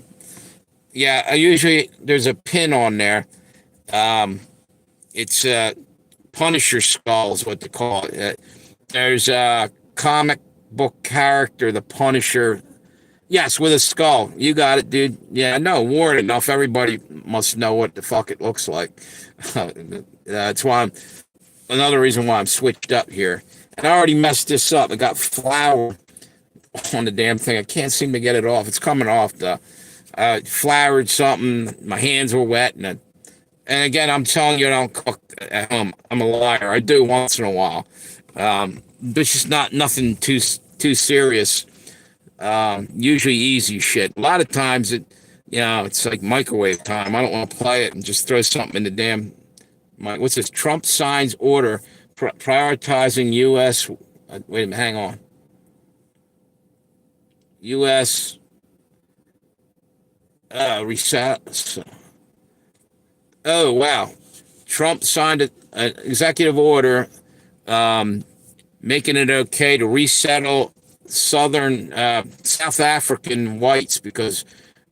Yeah, I usually there's a pin on there. It's Punisher skull is what they call it. There's a comic book character, the Punisher. Yes, with a skull. You got it, dude. Yeah, no, wore enough. Everybody must know what the fuck it looks like. That's why another reason why I'm switched up here. and I already messed this up. I got flour on the damn thing. I can't seem to get it off. It's coming off though. Floured something. My hands were wet, and again, I'm telling you, I don't cook at home. I'm a liar. I do once in a while. This is not nothing too serious. Usually easy shit. A lot of times it's like microwave time. I don't want to play it and just throw something in the damn. What's this? Trump signs order prioritizing U.S. Wait a minute, hang on. U.S. Reset. Oh wow, Trump signed an executive order making it okay to resettle South African whites because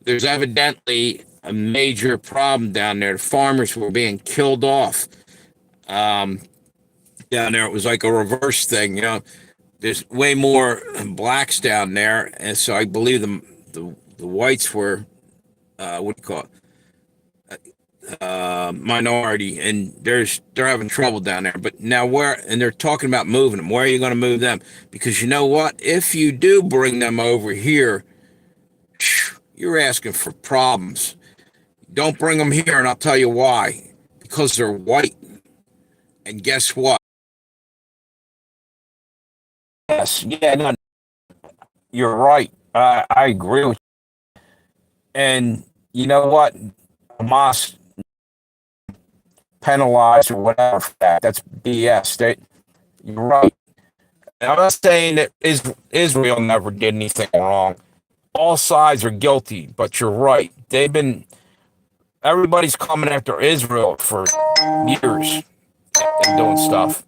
there's evidently a major problem down there. The farmers were being killed off down there. It was like a reverse thing, There's way more blacks down there, and so I believe the whites were what do you call it? Minority, and they're having trouble down there. But now and they're talking about moving them. Where are you going to move them? Because you know what? If you do bring them over here, you're asking for problems. Don't bring them here, and I'll tell you why. Because they're white. And guess what? Yes, yeah, no, you're right. I agree with you. And you know what? Hamas penalized or whatever for that. That's BS. You're right. And I'm not saying that Israel never did anything wrong. All sides are guilty, but you're right. Everybody's coming after Israel for years and doing stuff.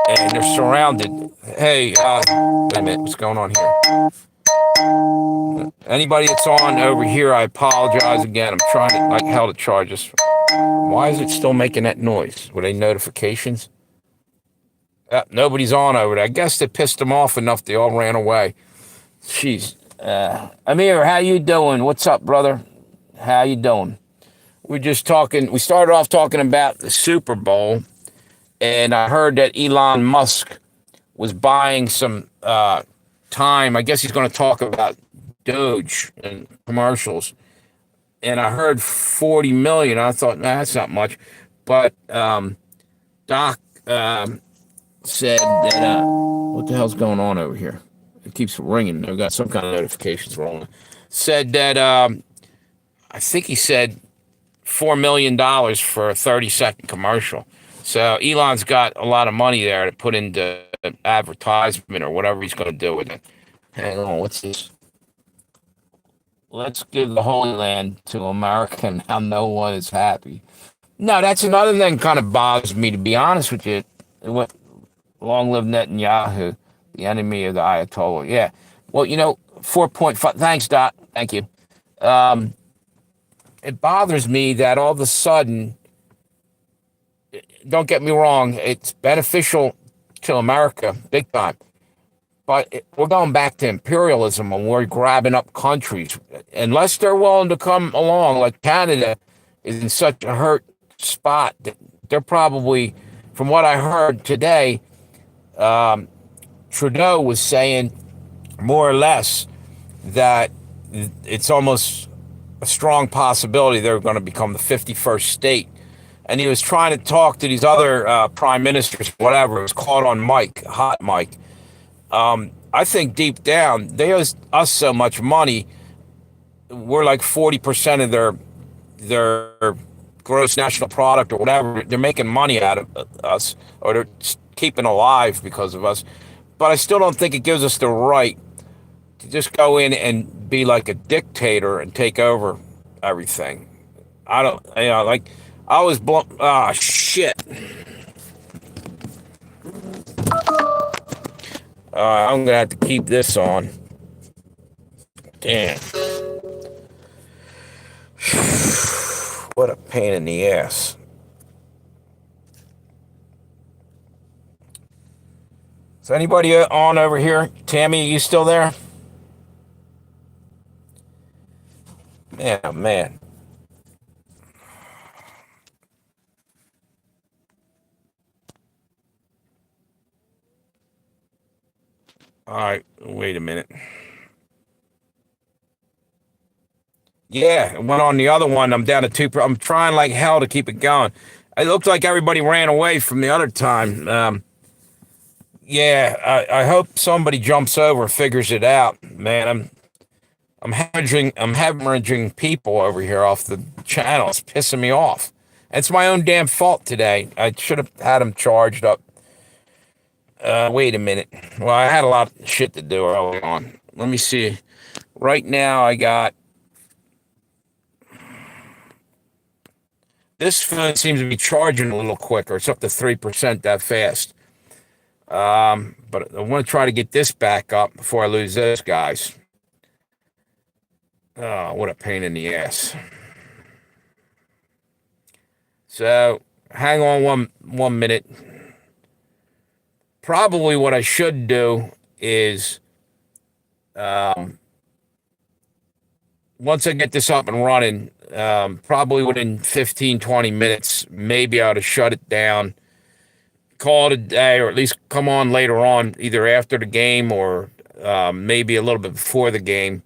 And they're surrounded. Hey, wait a minute, what's going on here? Anybody that's on over here, I apologize again. I'm trying to, like hell, to charge this. Why is it still making that noise? Were they notifications? Nobody's on over there. I guess they pissed them off enough they all ran away. Jeez. Amir, how you doing? What's up, brother? How you doing? We're just talking. We started off talking about the Super Bowl, and I heard that Elon Musk was buying some time. I guess he's going to talk about Doge and commercials. And I heard 40 million. I thought, nah, that's not much. But Doc said that, what the hell's going on over here? It keeps ringing. I've got some kind of notifications rolling. Said that, I think he said $4 million for a 30-second commercial. So Elon's got a lot of money there to put into advertisement or whatever he's going to do with it. Hang on, what's this? Let's give the Holy Land to America, and now no one is happy. No, that's another thing kind of bothers me, to be honest with you. Long live Netanyahu, the enemy of the Ayatollah. Yeah. Well, 4.5. Thanks, Doc. Thank you. It bothers me that all of a sudden, don't get me wrong, it's beneficial to America, big time. But we're going back to imperialism and we're grabbing up countries. Unless they're willing to come along, like Canada is in such a hurt spot that they're probably, from what I heard today, Trudeau was saying more or less that it's almost a strong possibility they're going to become the 51st state. And he was trying to talk to these other prime ministers, whatever. It was caught on mic, hot mic. I think deep down, they owe us so much money. We're like 40% of their gross national product or whatever. They're making money out of us, or they're keeping alive because of us. But I still don't think it gives us the right to just go in and be like a dictator and take over everything. I don't, like, I was blown. Ah, shit. I'm gonna have to keep this on. Damn. What a pain in the ass. Is anybody on over here? Tammy, are you still there? Man, oh man. All right, wait a minute. Yeah, went on the other one. I'm down to two. I'm trying like hell to keep it going. It looked like everybody ran away from the other time. Yeah, I hope somebody jumps over, figures it out. Man, I'm hemorrhaging people over here off the channel. It's pissing me off. It's my own damn fault today. I should have had them charged up. Wait a minute. Well, I had a lot of shit to do early on. Let me see. Right now, I got this phone seems to be charging a little quicker. It's up to 3% that fast. But I want to try to get this back up before I lose those guys. Oh, what a pain in the ass. So hang on one minute. Probably what I should do is once I get this up and running, probably within 15, 20 minutes, maybe I ought to shut it down, call it a day, or at least come on later on, either after the game or maybe a little bit before the game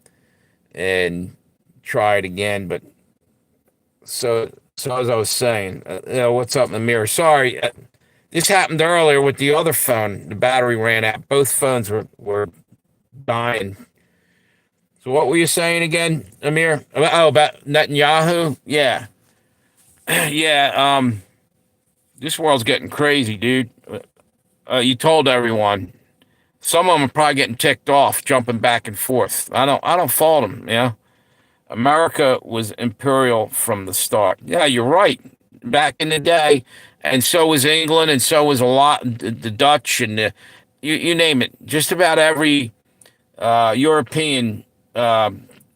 and try it again. But so as I was saying, what's up in the mirror? Sorry, this happened earlier with the other phone. The battery ran out. Both phones were dying. So what were you saying again, Amir? Oh, about Netanyahu? Yeah. Yeah, this world's getting crazy, dude. You told everyone. Some of them are probably getting ticked off, jumping back and forth. I don't fault them, you know. America was imperial from the start. Yeah, you're right. Back in the day, and so was England, and so was a lot the Dutch, and you name it. Just about every European.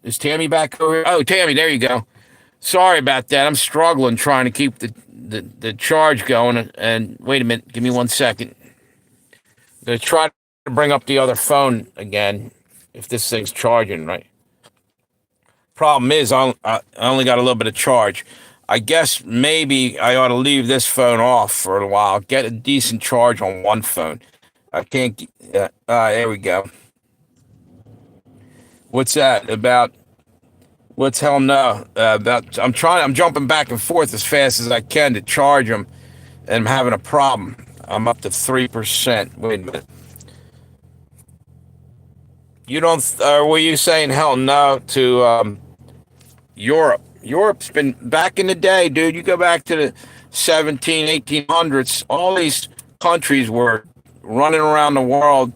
Is Tammy back over here? Oh, Tammy, there you go. Sorry about that. I'm struggling trying to keep the charge going. And wait a minute, give me 1 second. I'm gonna try to bring up the other phone again if this thing's charging right. Problem is, I only got a little bit of charge. I guess maybe I ought to leave this phone off for a while. Get a decent charge on one phone. I can't. There we go. What's that about? What's hell no? About I'm trying. I'm jumping back and forth as fast as I can to charge them, and I'm having a problem. I'm up to 3%. Wait a minute. You don't? Were you saying hell no to Europe? Europe's been back in the day, dude. You go back to the 17, 1800s. All these countries were running around the world.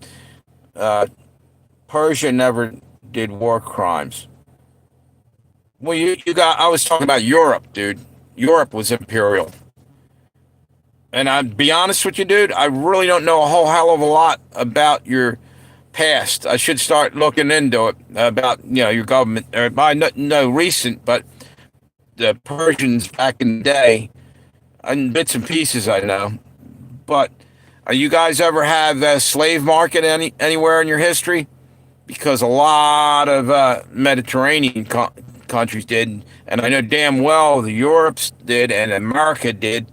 Persia never did war crimes. Well, you got. I was talking about Europe, dude. Europe was imperial, and I'd be honest with you, dude. I really don't know a whole hell of a lot about your past. I should start looking into it about your government. Or by no recent, but the Persians back in the day, and bits and pieces I know. But you guys ever have a slave market anywhere in your history? Because a lot of Mediterranean countries did, and I know damn well the Europes did and America did,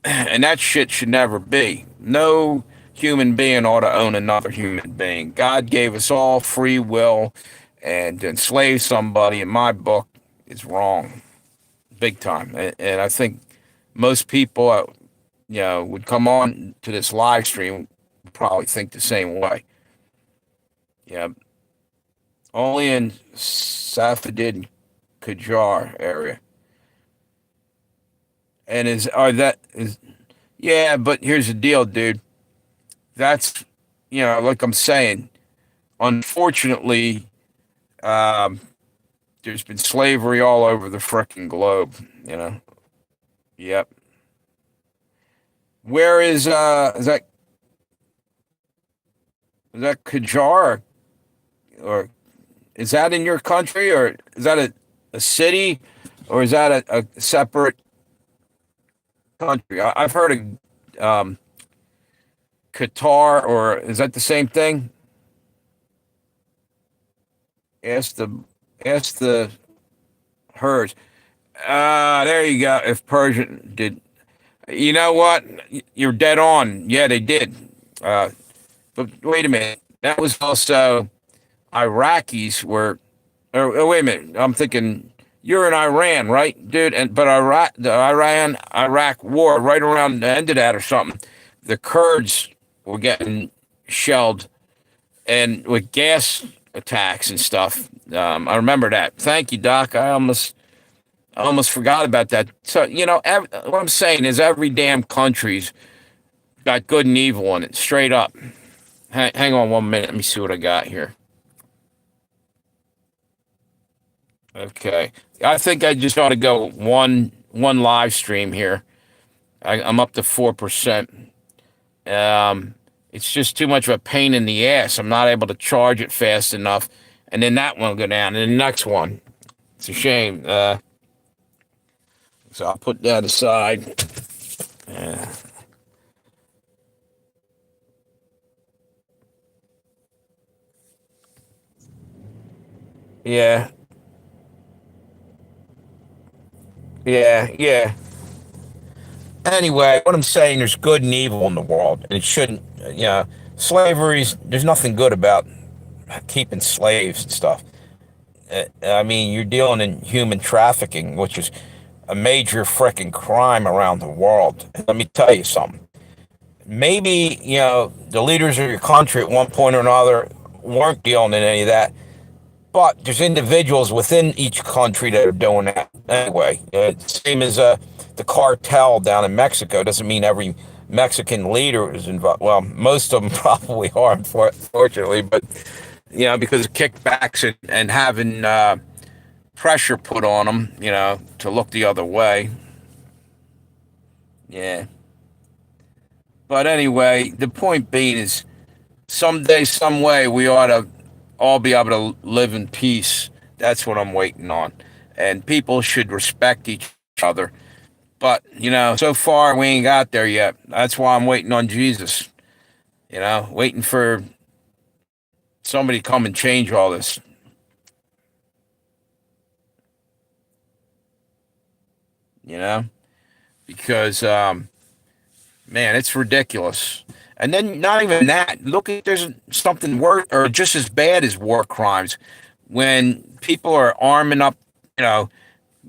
and that shit should never be. No human being ought to own another human being. God gave us all free will, and to enslave somebody, in my book, is wrong, big time. And I think most people, would come on to this live stream would probably think the same way. Yeah, only in Safedid and Qajar area. And is are that is yeah, but here's the deal, dude. That's like I'm saying. Unfortunately, um, there's been slavery all over the frickin' globe. You know. Yep. Where is that Qajar or is that in your country or is that a city or is that a separate country? I've heard of Qatar, or is that the same thing? Ask the ask the hers. There you go. If Persian did, you know what? You're dead on. Yeah, they did. Uh, but wait a minute. That was also Iraqis were. Or wait a minute, I'm thinking you're in Iran, right, dude? And but Iraq, the Iran-Iraq war, right around the end of that or something, the Kurds were getting shelled and with gas attacks and stuff. I remember that. Thank you, Doc. I almost forgot about that. So what I'm saying is every damn country's got good and evil in it, straight up. Hang on 1 minute. Let me see what I got here. Okay, I think I just ought to go one live stream here. I'm up to 4%. Um, it's just too much of a pain in the ass. I'm not able to charge it fast enough, and then that one will go down, and the next one. It's a shame. So I'll put that aside. Yeah, yeah. Anyway, what I'm saying, there's good and evil in the world, and it shouldn't. Slavery's there's nothing good about keeping slaves and stuff. I mean, you're dealing in human trafficking, which is a major freaking crime around the world. And let me tell you something. Maybe, the leaders of your country at one point or another weren't dealing in any of that, but there's individuals within each country that are doing that anyway. Same as the cartel down in Mexico. Doesn't mean every Mexican leader is involved. Well, most of them probably are, unfortunately, but because of kickbacks and having pressure put on them, to look the other way. Yeah. But anyway, the point being is someday, some way, we ought to all be able to live in peace. That's what I'm waiting on. And people should respect each other. But, so far we ain't got there yet. That's why I'm waiting on Jesus, waiting for somebody to come and change all this, you know? Because man, it's ridiculous. And then not even that. Look, at there's something worse or just as bad as war crimes when people are arming up. You know,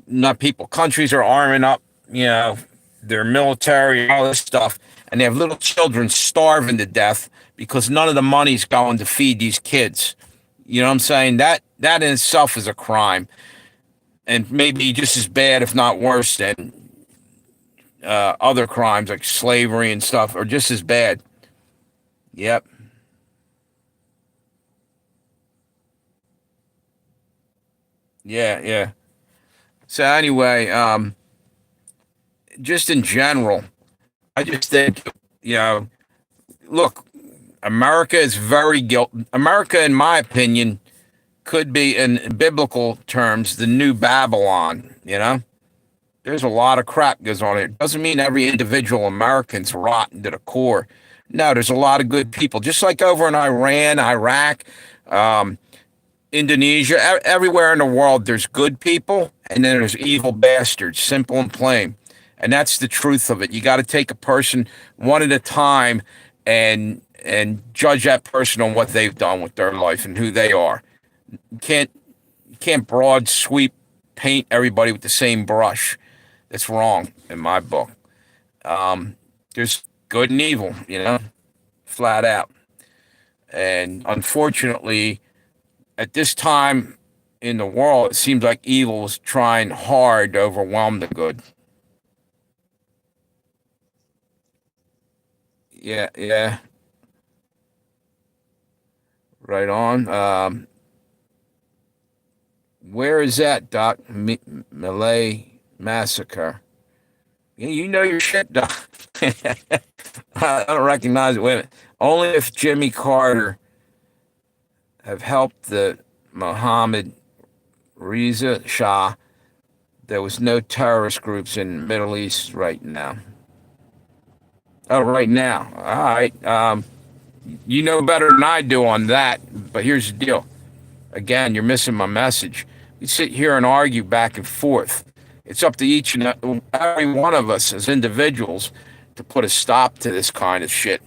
not people, countries are arming up. Their military, all this stuff, and they have little children starving to death because none of the money's going to feed these kids. You know what I'm saying? That in itself is a crime, and maybe just as bad, if not worse, than other crimes like slavery and stuff, or just as bad. Yep. Yeah. Yeah. So anyway, just in general, I just think, look, America is very guilty. America, in my opinion, could be, in biblical terms, the new Babylon. There's a lot of crap goes on here. It doesn't mean every individual American's rotten to the core. No, there's a lot of good people, just like over in Iran, Iraq, um, Indonesia, everywhere in the world. There's good people, and then there's evil bastards. Simple and plain, and that's the truth of it. You got to take a person one at a time, and judge that person on what they've done with their life and who they are. Can't can't broad sweep paint everybody with the same brush. That's wrong in my book. There's good and evil, flat out. And unfortunately, at this time in the world, it seems like evil is trying hard to overwhelm the good. Yeah, yeah, right on. Where is that, Doc? Malay Massacre. Yeah, you know your shit, Doc. I don't recognize it. Wait a minute. Only if Jimmy Carter have helped the Mohammed Reza Shah, there was no terrorist groups in the Middle East right now. Oh, right now. All right. You know better than I do on that. But here's the deal. Again, you're missing my message. We sit here and argue back and forth. It's up to each and every one of us as individuals to put a stop to this kind of shit.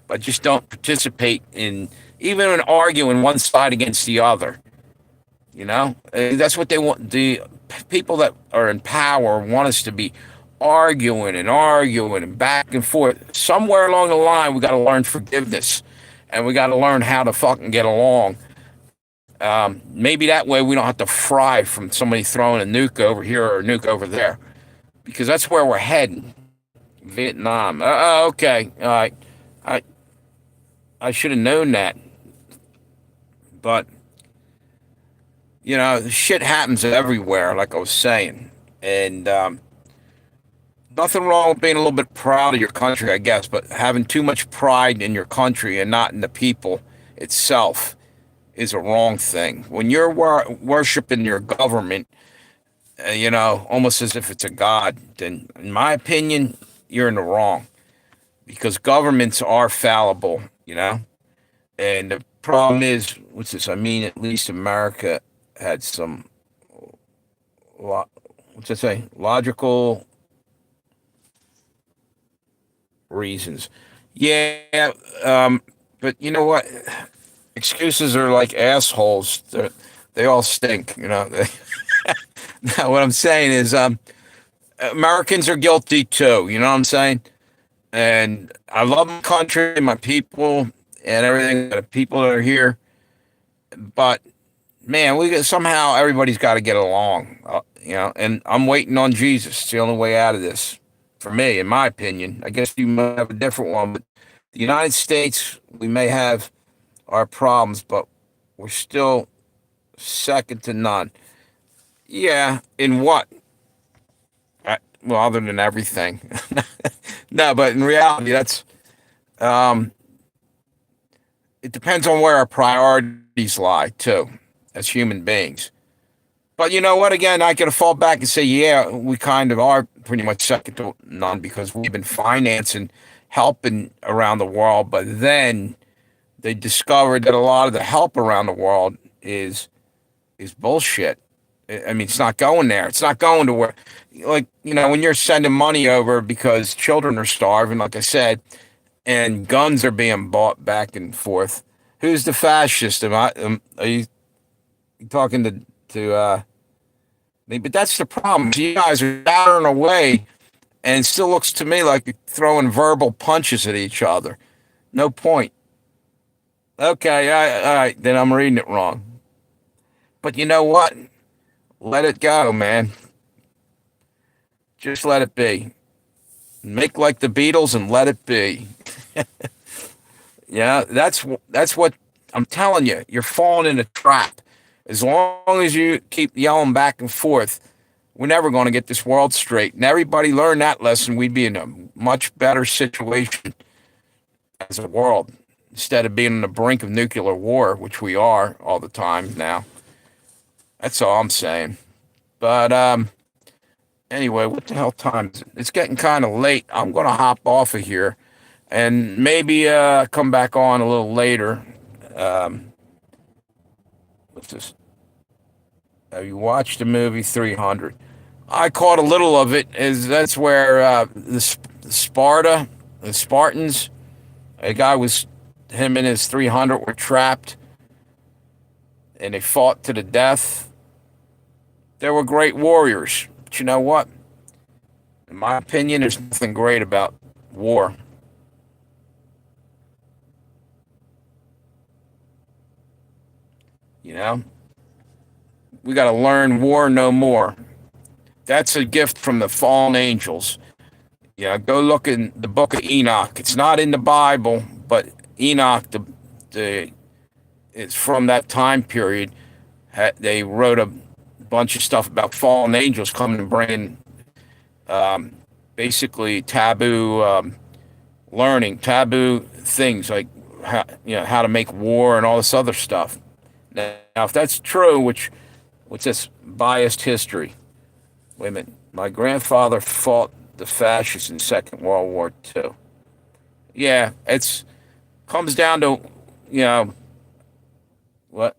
But just don't participate in even in arguing one side against the other. You know, that's what they want. The people that are in power want us to be arguing and back and forth. Somewhere along the line, we got to learn forgiveness, and we got to learn how to fucking get along. Maybe that way we don't have to fry from somebody throwing a nuke over here or a nuke over there, because that's where we're heading. Vietnam. Okay. All right. I I should have known that, but shit happens everywhere, like I was saying, and nothing wrong with being a little bit proud of your country, I guess, but having too much pride in your country and not in the people itself is a wrong thing. When you're worshiping your government, almost as if it's a god, then, in my opinion, you're in the wrong, because governments are fallible, and the problem is, what's this? I mean, at least America had some, what's it say? Logical reasons. Yeah, but you know what? Excuses are like assholes. They all stink. Now, what I'm saying is, Americans are guilty too. You know what I'm saying? And I love my country, my people, and everything. The people that are here, but man, we somehow everybody's got to get along. And I'm waiting on Jesus. It's the only way out of this, for me, in my opinion. I guess you might have a different one, but the United States, we may have our problems, but we're still second to none. Yeah, in what? Well, other than everything. No, but in reality, um, it depends on where our priorities lie too, as human beings. But you know what? Again, I could fall back and say, yeah, we kind of are pretty much second to none, because we've been financing, helping around the world. But then they discovered that a lot of the help around the world is bullshit. I mean, it's not going there. It's not going to where, like, when you're sending money over because children are starving, like I said, and guns are being bought back and forth. Who's the fascist? Are you talking to me? But that's the problem. You guys are battering away, and it still looks to me like you're throwing verbal punches at each other. No point. Okay, all right, then I'm reading it wrong. But you know what? Let it go, man. Just let it be. Make like the Beatles and let it be. Yeah, that's what I'm telling you. You're falling in a trap. As long as you keep yelling back and forth, we're never going to get this world straight. And everybody learned that lesson, we'd be in a much better situation as a world, instead of being on the brink of nuclear war, which we are all the time now. That's all I'm saying. But anyway, what the hell time is it? It's getting kind of late. I'm going to hop off of here and maybe come back on a little later. What's this? Have you watched the movie 300? I caught a little of it. That's where the Spartans, a guy was, him and his 300 were trapped, and they fought to the death. They were great warriors. But you know what? In my opinion, there's nothing great about war. You know? We got to learn war no more. That's a gift from the fallen angels. Yeah, go look in the book of Enoch. It's not in the Bible, but Enoch, it's from that time period. They wrote a bunch of stuff about fallen angels coming and bringing basically taboo learning, taboo things like how to make war and all this other stuff. Now, if that's true, what's this biased history? Wait a minute. My grandfather fought the fascists in Second World War II. Yeah, it's comes down to you know what?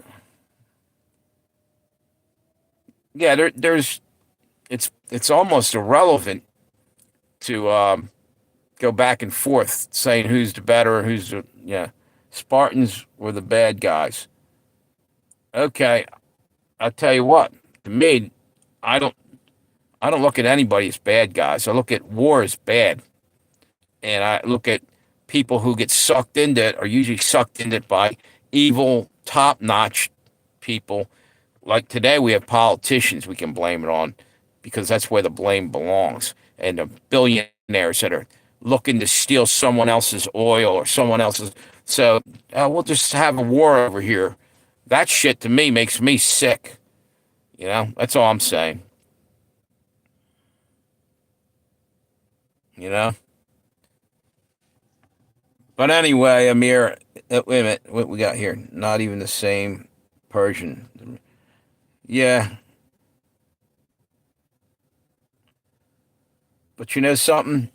Yeah, there's it's almost irrelevant to go back and forth saying who's the better, who's the Spartans were the bad guys. Okay, I'll tell you what. To me, I don't I don't look at anybody as bad guys. I look at war as bad, and I look at people who get sucked into it are usually sucked into it by evil, top-notch people. Like today, we have politicians we can blame it on because that's where the blame belongs, and the billionaires that are looking to steal someone else's oil or someone else's. So we'll just have a war over here. That shit to me makes me sick. That's all I'm saying. You know. But anyway, Amir, wait a minute. What we got here? Not even the same Persian. Yeah, but you know something?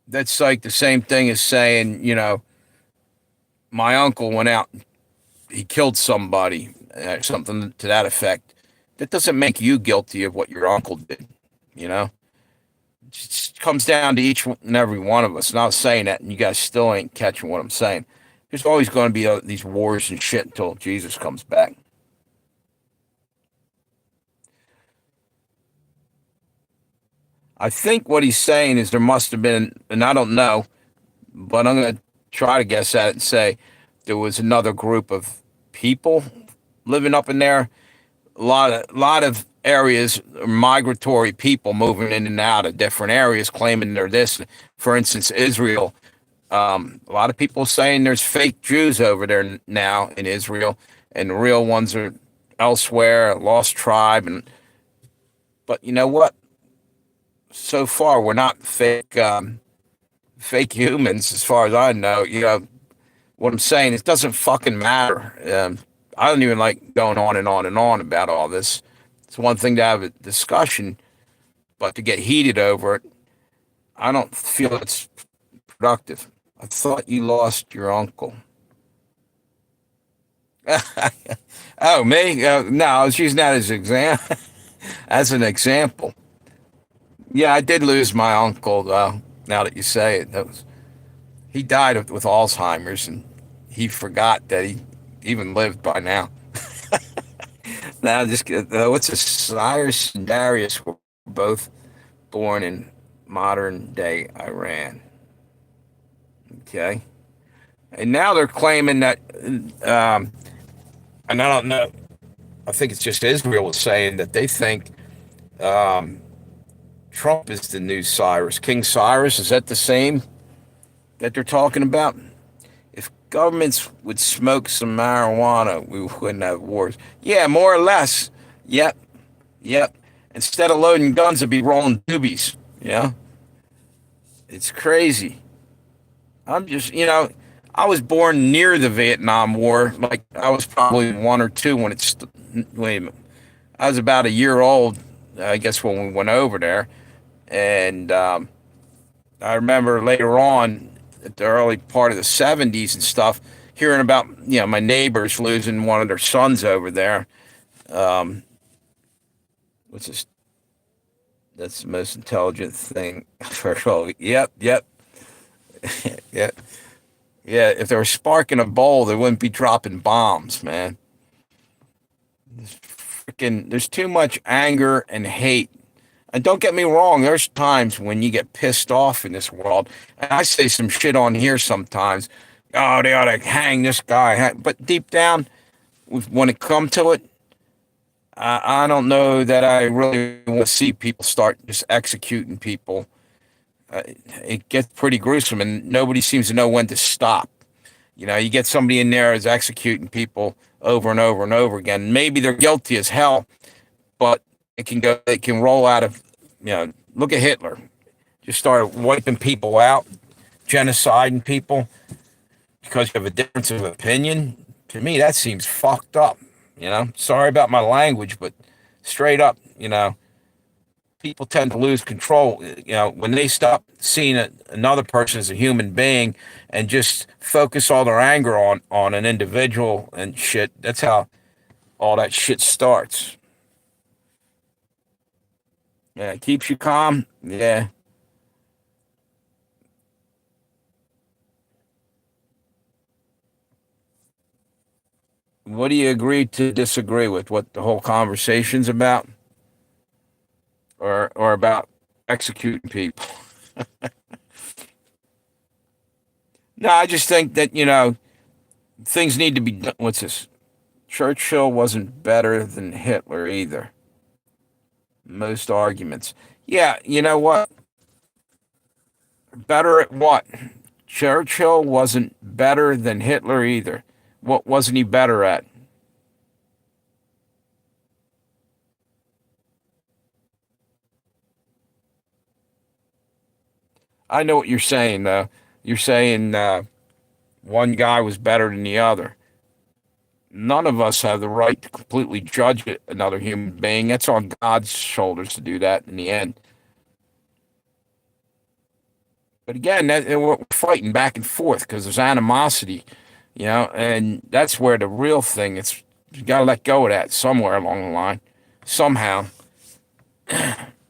That's like the same thing as saying, my uncle went out, he killed somebody, something to that effect. That doesn't make you guilty of what your uncle did, you know? It just comes down to each and every one of us. And I was saying that, and you guys still ain't catching what I'm saying. There's always going to be these wars and shit until Jesus comes back. I think what he's saying is there must have been, and I don't know, but I'm going to try to guess at it and say there was another group of people living up in there. A lot of areas, migratory people moving in and out of different areas, claiming they're this. For instance, Israel. A lot of people saying there's fake Jews over there now in Israel, and the real ones are elsewhere, a lost tribe. And but you know what? So far, we're not fake humans, as far as I know. What I'm saying, it doesn't fucking matter. I don't even like going on and on and on about all this. It's one thing to have a discussion, but to get heated over it, I don't feel it's productive. I thought you lost your uncle. Oh, me? No, I was using that as as an example. Yeah, I did lose my uncle. Now that you say it, he died with Alzheimer's, and he forgot that he even lived by now. Now, just what's this? Cyrus and Darius were both born in modern day Iran. Okay, and now they're claiming that, and I don't know. I think it's just Israel was saying that they think Trump is the new Cyrus. King Cyrus, is that the same that they're talking about? If governments would smoke some marijuana, we wouldn't have wars. Yeah, more or less. Yep, yep. Instead of loading guns, it'd be rolling doobies. Yeah, it's crazy. I'm just, I was born near the Vietnam War. Like I was probably one or two when it's. Wait a minute. I was about a year old, I guess, when we went over there, and I remember later on, at the early part of the '70s and stuff, hearing about my neighbors losing one of their sons over there. What's this? That's the most intelligent thing. First of all, yep, yep, yep. Yeah, if there was spark in a bowl, they wouldn't be dropping bombs, man. There's too much anger and hate. And don't get me wrong, there's times when you get pissed off in this world. And I say some shit on here sometimes. Oh, they ought to hang this guy. But deep down, when it comes to it, I don't know that I really want to see people start just executing people. It gets pretty gruesome, and nobody seems to know when to stop. You get somebody in there who's executing people over and over and over again. Maybe they're guilty as hell, but it can roll out of, look at Hitler. Just started wiping people out, genociding people because you have a difference of opinion. To me, that seems fucked up. Sorry about my language, but straight up, people tend to lose control. When they stop seeing another person as a human being and just focus all their anger on an individual and shit. That's how all that shit starts. Yeah, it keeps you calm. Yeah, What do you agree to disagree with? What the whole conversation's about, or about executing people? No, I just think that things need to be done. What's this? Churchill wasn't better than Hitler either. Most arguments. Yeah, you know what? Better at what? Churchill wasn't better than Hitler either. What wasn't he better at? I know what you're saying, though. You're saying one guy was better than the other. None of us have the right to completely judge another human being. That's on God's shoulders to do that in the end. But again, we're fighting back and forth because there's animosity, and that's where the real thing. It's you got to let go of that somewhere along the line, somehow,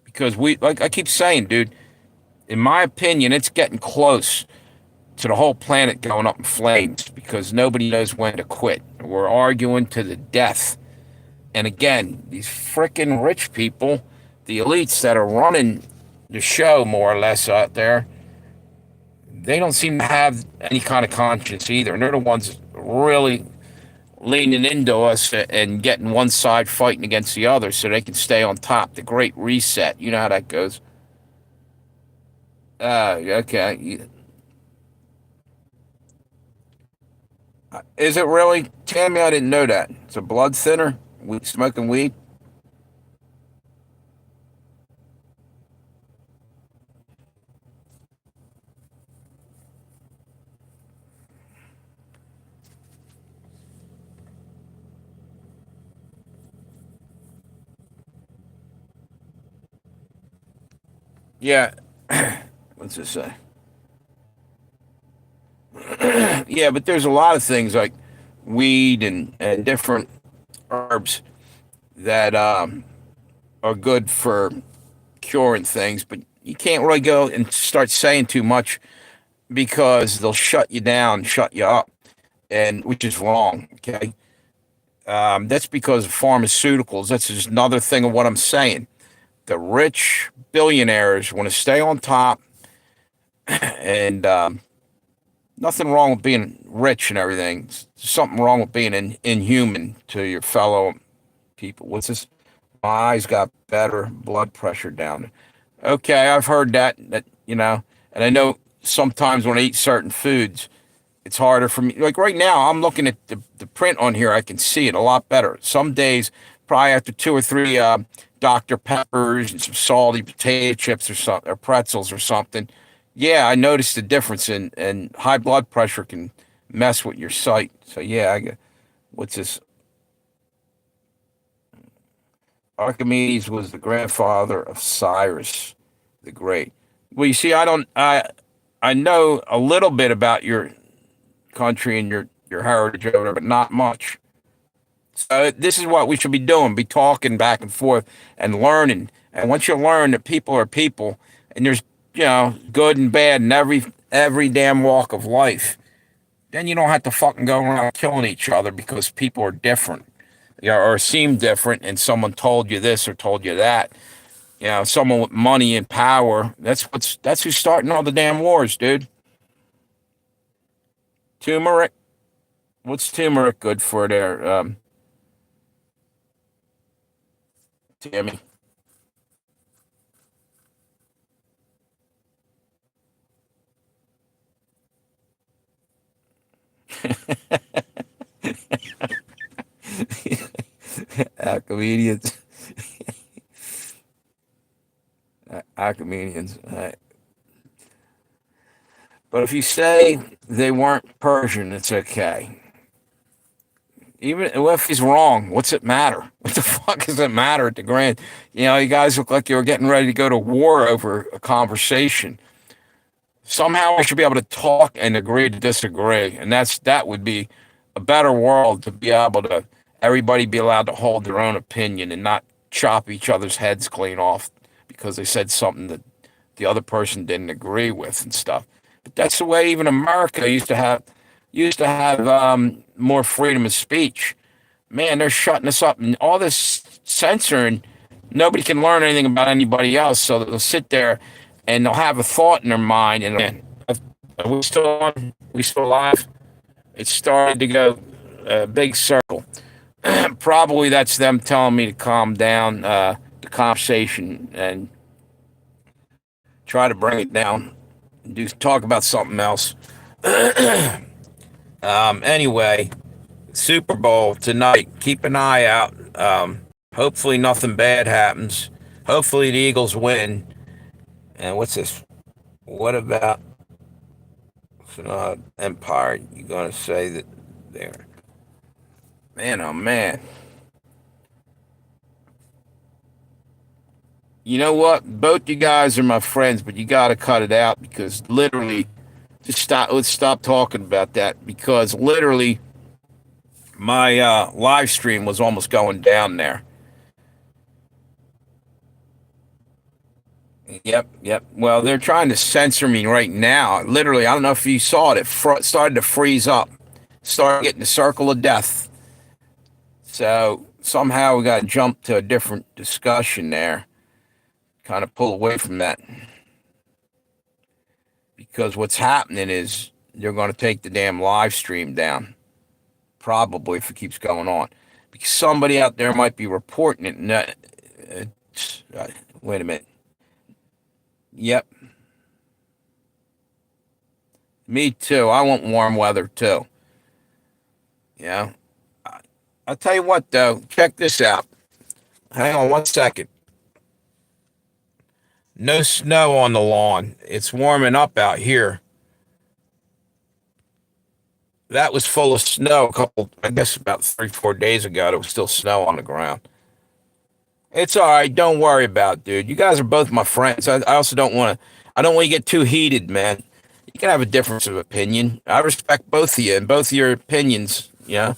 because like I keep saying, dude. In my opinion, it's getting close to the whole planet going up in flames because nobody knows when to quit. We're arguing to the death. And again, these freaking rich people, the elites that are running the show more or less out there, they don't seem to have any kind of conscience either. And they're the ones really leaning into us and getting one side fighting against the other so they can stay on top. The Great Reset. You know how that goes. Okay. Is it really? Tammy, I didn't know that. It's a blood thinner? Smoking weed? Yeah. What's it say? Yeah, but there's a lot of things like weed and different herbs that are good for curing things, but you can't really go and start saying too much because they'll shut you down, shut you up, and which is wrong. Okay, that's because of pharmaceuticals. That's just another thing of what I'm saying. The rich billionaires want to stay on top, and nothing wrong with being rich and everything. There's something wrong with being inhuman to your fellow people. What's this? My eyes got better, blood pressure down. Okay, I've heard that, and I know sometimes when I eat certain foods, it's harder for me. Like right now, I'm looking at the print on here. I can see it a lot better. Some days, probably after two or three Dr. Peppers and some salty potato chips or something, or pretzels or something. Yeah, I noticed the difference and high blood pressure can mess with your sight. So yeah, what's this? Archimedes was the grandfather of Cyrus the Great. Well, you see, I know a little bit about your country and your heritage over there, but not much. So this is what we should be doing: be talking back and forth and learning. And once you learn that people are people, and there's good and bad in every damn walk of life, then you don't have to fucking go around killing each other because people are different, or seem different, and someone told you this or told you that. Someone with money and power. That's who's starting all the damn wars, dude. Turmeric. What's turmeric good for there, Tammy? Comedians. Comedians. But if you say they weren't Persian, it's okay. Even if he's wrong, what's it matter? What the fuck does it matter at the grand? You guys look like you were getting ready to go to war over a conversation. Somehow we should be able to talk and agree to disagree, and that would be a better world to be able to everybody be allowed to hold their own opinion and not chop each other's heads clean off because they said something that the other person didn't agree with and stuff. But that's the way even America used to have more freedom of speech. man, they're shutting us up and all this censoring. Nobody can learn anything about anybody else, so they'll sit there and they'll have a thought in their mind. And man, are we still on? We still alive? It started to go a big circle. Probably that's them telling me to calm down the conversation and try to bring it down. Do talk about something else. Anyway, Super Bowl tonight. Keep an eye out. Hopefully nothing bad happens. Hopefully the Eagles win. And what's this? What about Empire? You gonna say that there? Man, oh man. You know what? Both you guys are my friends, but you got to cut it out because literally, just stop. Let's stop talking about that because literally, my live stream was almost going down there. Yep, yep. Well, they're trying to censor me right now. Literally, I don't know if you saw it. It started to freeze up, started getting the circle of death. So somehow we got to jump to a different discussion there. Kind of pull away from that because what's happening is they're going to take the damn live stream down. Probably if it keeps going on, because somebody out there might be reporting it. And wait a minute. Yep, me too. I want warm weather too. Yeah. I'll tell you what though. Check this out. Hang on 1 second. No snow on the lawn. It's warming up out here. That was full of snow a couple, I guess about 3, 4 days ago. There was still snow on the ground. It's all right. Don't worry about it, dude. You guys are both my friends. I also don't want to. I don't want you to get too heated, man. You can have a difference of opinion. I respect both of you and both of your opinions. You know,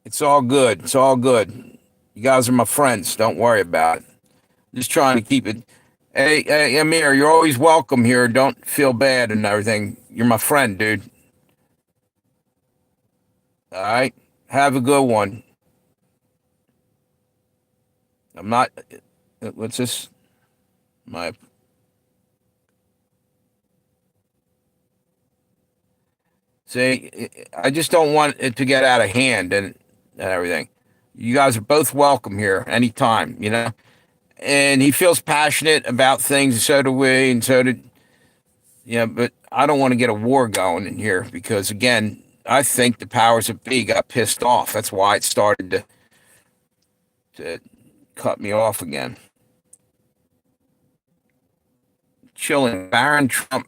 it's all good. It's all good. You guys are my friends. Don't worry about it. Just trying to keep it. Hey, Amir, you're always welcome here. Don't feel bad and everything. You're my friend, dude. All right. Have a good one. I'm not. What's this? My. See, I just don't want it to get out of hand and everything. You guys are both welcome here anytime, you know? And he feels passionate about things, and so do we, and so did, but I don't want to get a war going in here because, again, I think the powers that be got pissed off. That's why it started to cut me off again. Chilling Baron Trump.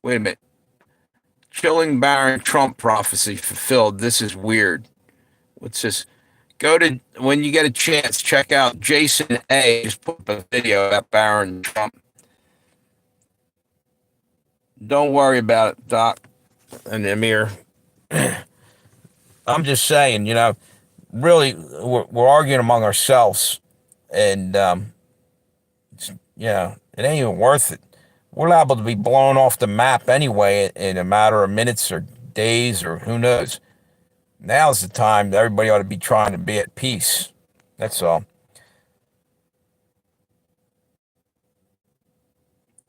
Wait a minute. Chilling Baron Trump prophecy fulfilled. This is weird. What's this? Go to, when you get a chance, check out Jason A. Just put up a video about Baron Trump. Don't worry about it, Doc and Amir. I'm just saying, really, we're arguing among ourselves, and it ain't even worth it. We're liable to be blown off the map anyway in a matter of minutes or days or who knows. Now's the time that everybody ought to be trying to be at peace. That's all.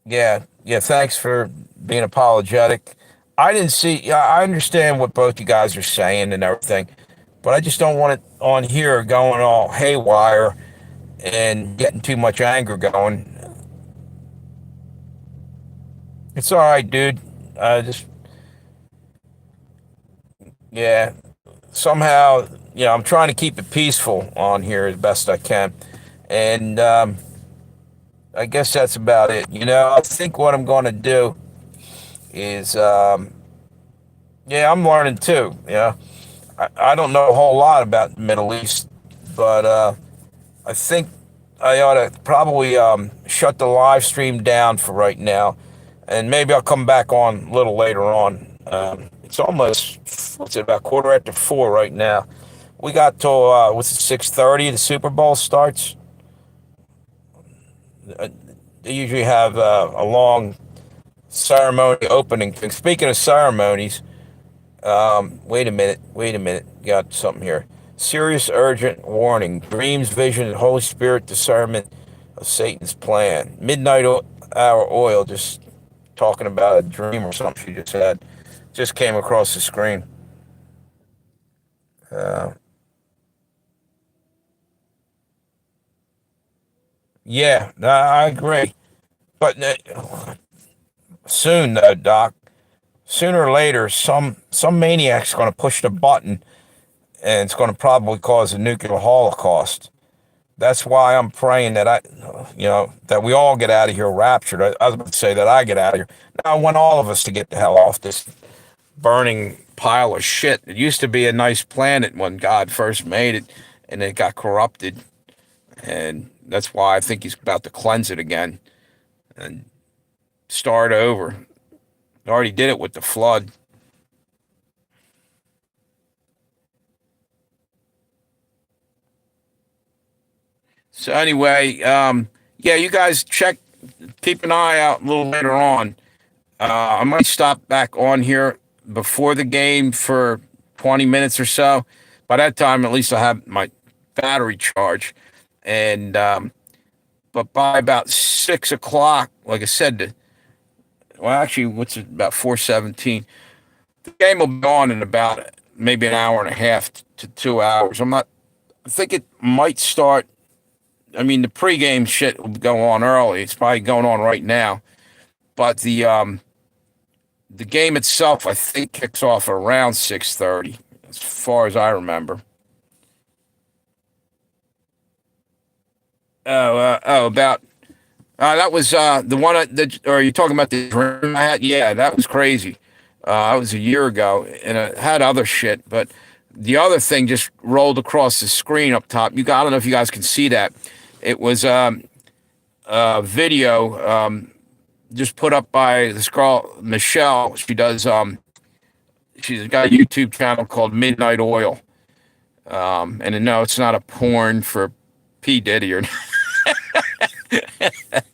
Yeah, yeah. Thanks for being apologetic. I didn't see. Yeah, I understand what both you guys are saying and everything, but I just don't want it on here going all haywire and getting too much anger going. It's all right, dude. Just yeah. Somehow, I'm trying to keep it peaceful on here as best I can, and I guess that's about it. I think what I'm going to do is, I'm learning too. I don't know a whole lot about the Middle East, but I think I ought to probably shut the live stream down for right now, and maybe I'll come back on a little later on. It's almost, what's it, about 4:15 right now. We got till, 6:30, the Super Bowl starts. They usually have a long ceremony opening thing. Speaking of ceremonies, Wait a minute. Wait a minute. Got something here. Serious urgent warning. Dreams, vision, and Holy Spirit discernment of Satan's plan. Hour oil. Just talking about a dream or something she just had. Just came across the screen. Uh, yeah, no, I agree. But soon, Doc. Sooner or later, some maniac's going to push the button, and it's going to probably cause a nuclear holocaust. That's why I'm praying that that we all get out of here raptured. I was about to say that I get out of here. Now, I want all of us to get the hell off this burning pile of shit. It used to be a nice planet when God first made it, and it got corrupted. And that's why I think he's about to cleanse it again and start over. He already did it with the flood. So anyway, yeah, you guys keep an eye out a little later on. I might stop back on here before the game for 20 minutes or so. By that time, at least I'll have my battery charge. And but by about 6 o'clock, like I said, well, actually, what's it about 4:17? The game will be on in about maybe an hour and a half to 2 hours. I'm not. I think it might start. I mean, the pregame shit will go on early. It's probably going on right now. But the game itself, I think, kicks off around 6:30, as far as I remember. About that was the one that. Or are you talking about the dream I had? Yeah, that was crazy. That was a year ago, and it had other shit. But the other thing just rolled across the screen up top. I don't know if you guys can see that. It was a video just put up by this girl Michelle. She's got a YouTube channel called Midnight Oil. And no, it's not a porn for P Diddy or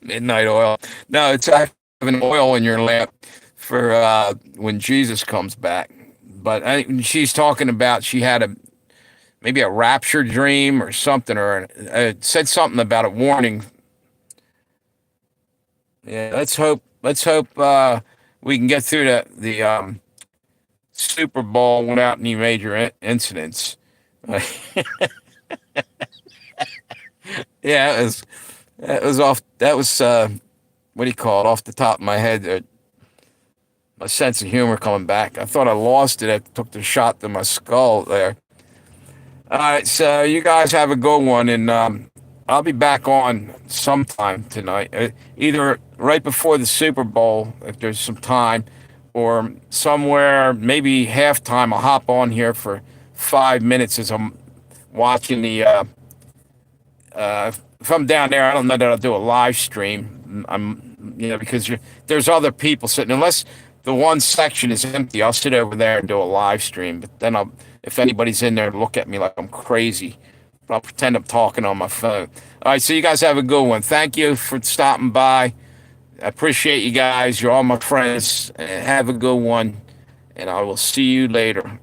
Midnight Oil. No, it's having oil in your lamp for when Jesus comes back. But she's talking about she had maybe a rapture dream or something, or it said something about a warning. Yeah, let's hope. Let's hope we can get through the Super Bowl without any major incidents. Yeah, it was off. That was what do you call it? Off the top of my head, my sense of humor coming back. I thought I lost it. I took the shot to my skull there. All right, so you guys have a good one, and I'll be back on sometime tonight, either right before the Super Bowl if there's some time, or somewhere maybe halftime. I'll hop on here for 5 minutes as I'm watching the if I'm down there, I don't know that I'll do a live stream. Because there's other people sitting. Unless the one section is empty, I'll sit over there and do a live stream. But then if anybody's in there, look at me like I'm crazy. But I'll pretend I'm talking on my phone. All right, so you guys have a good one. Thank you for stopping by. I appreciate you guys. You're all my friends. Have a good one, and I will see you later.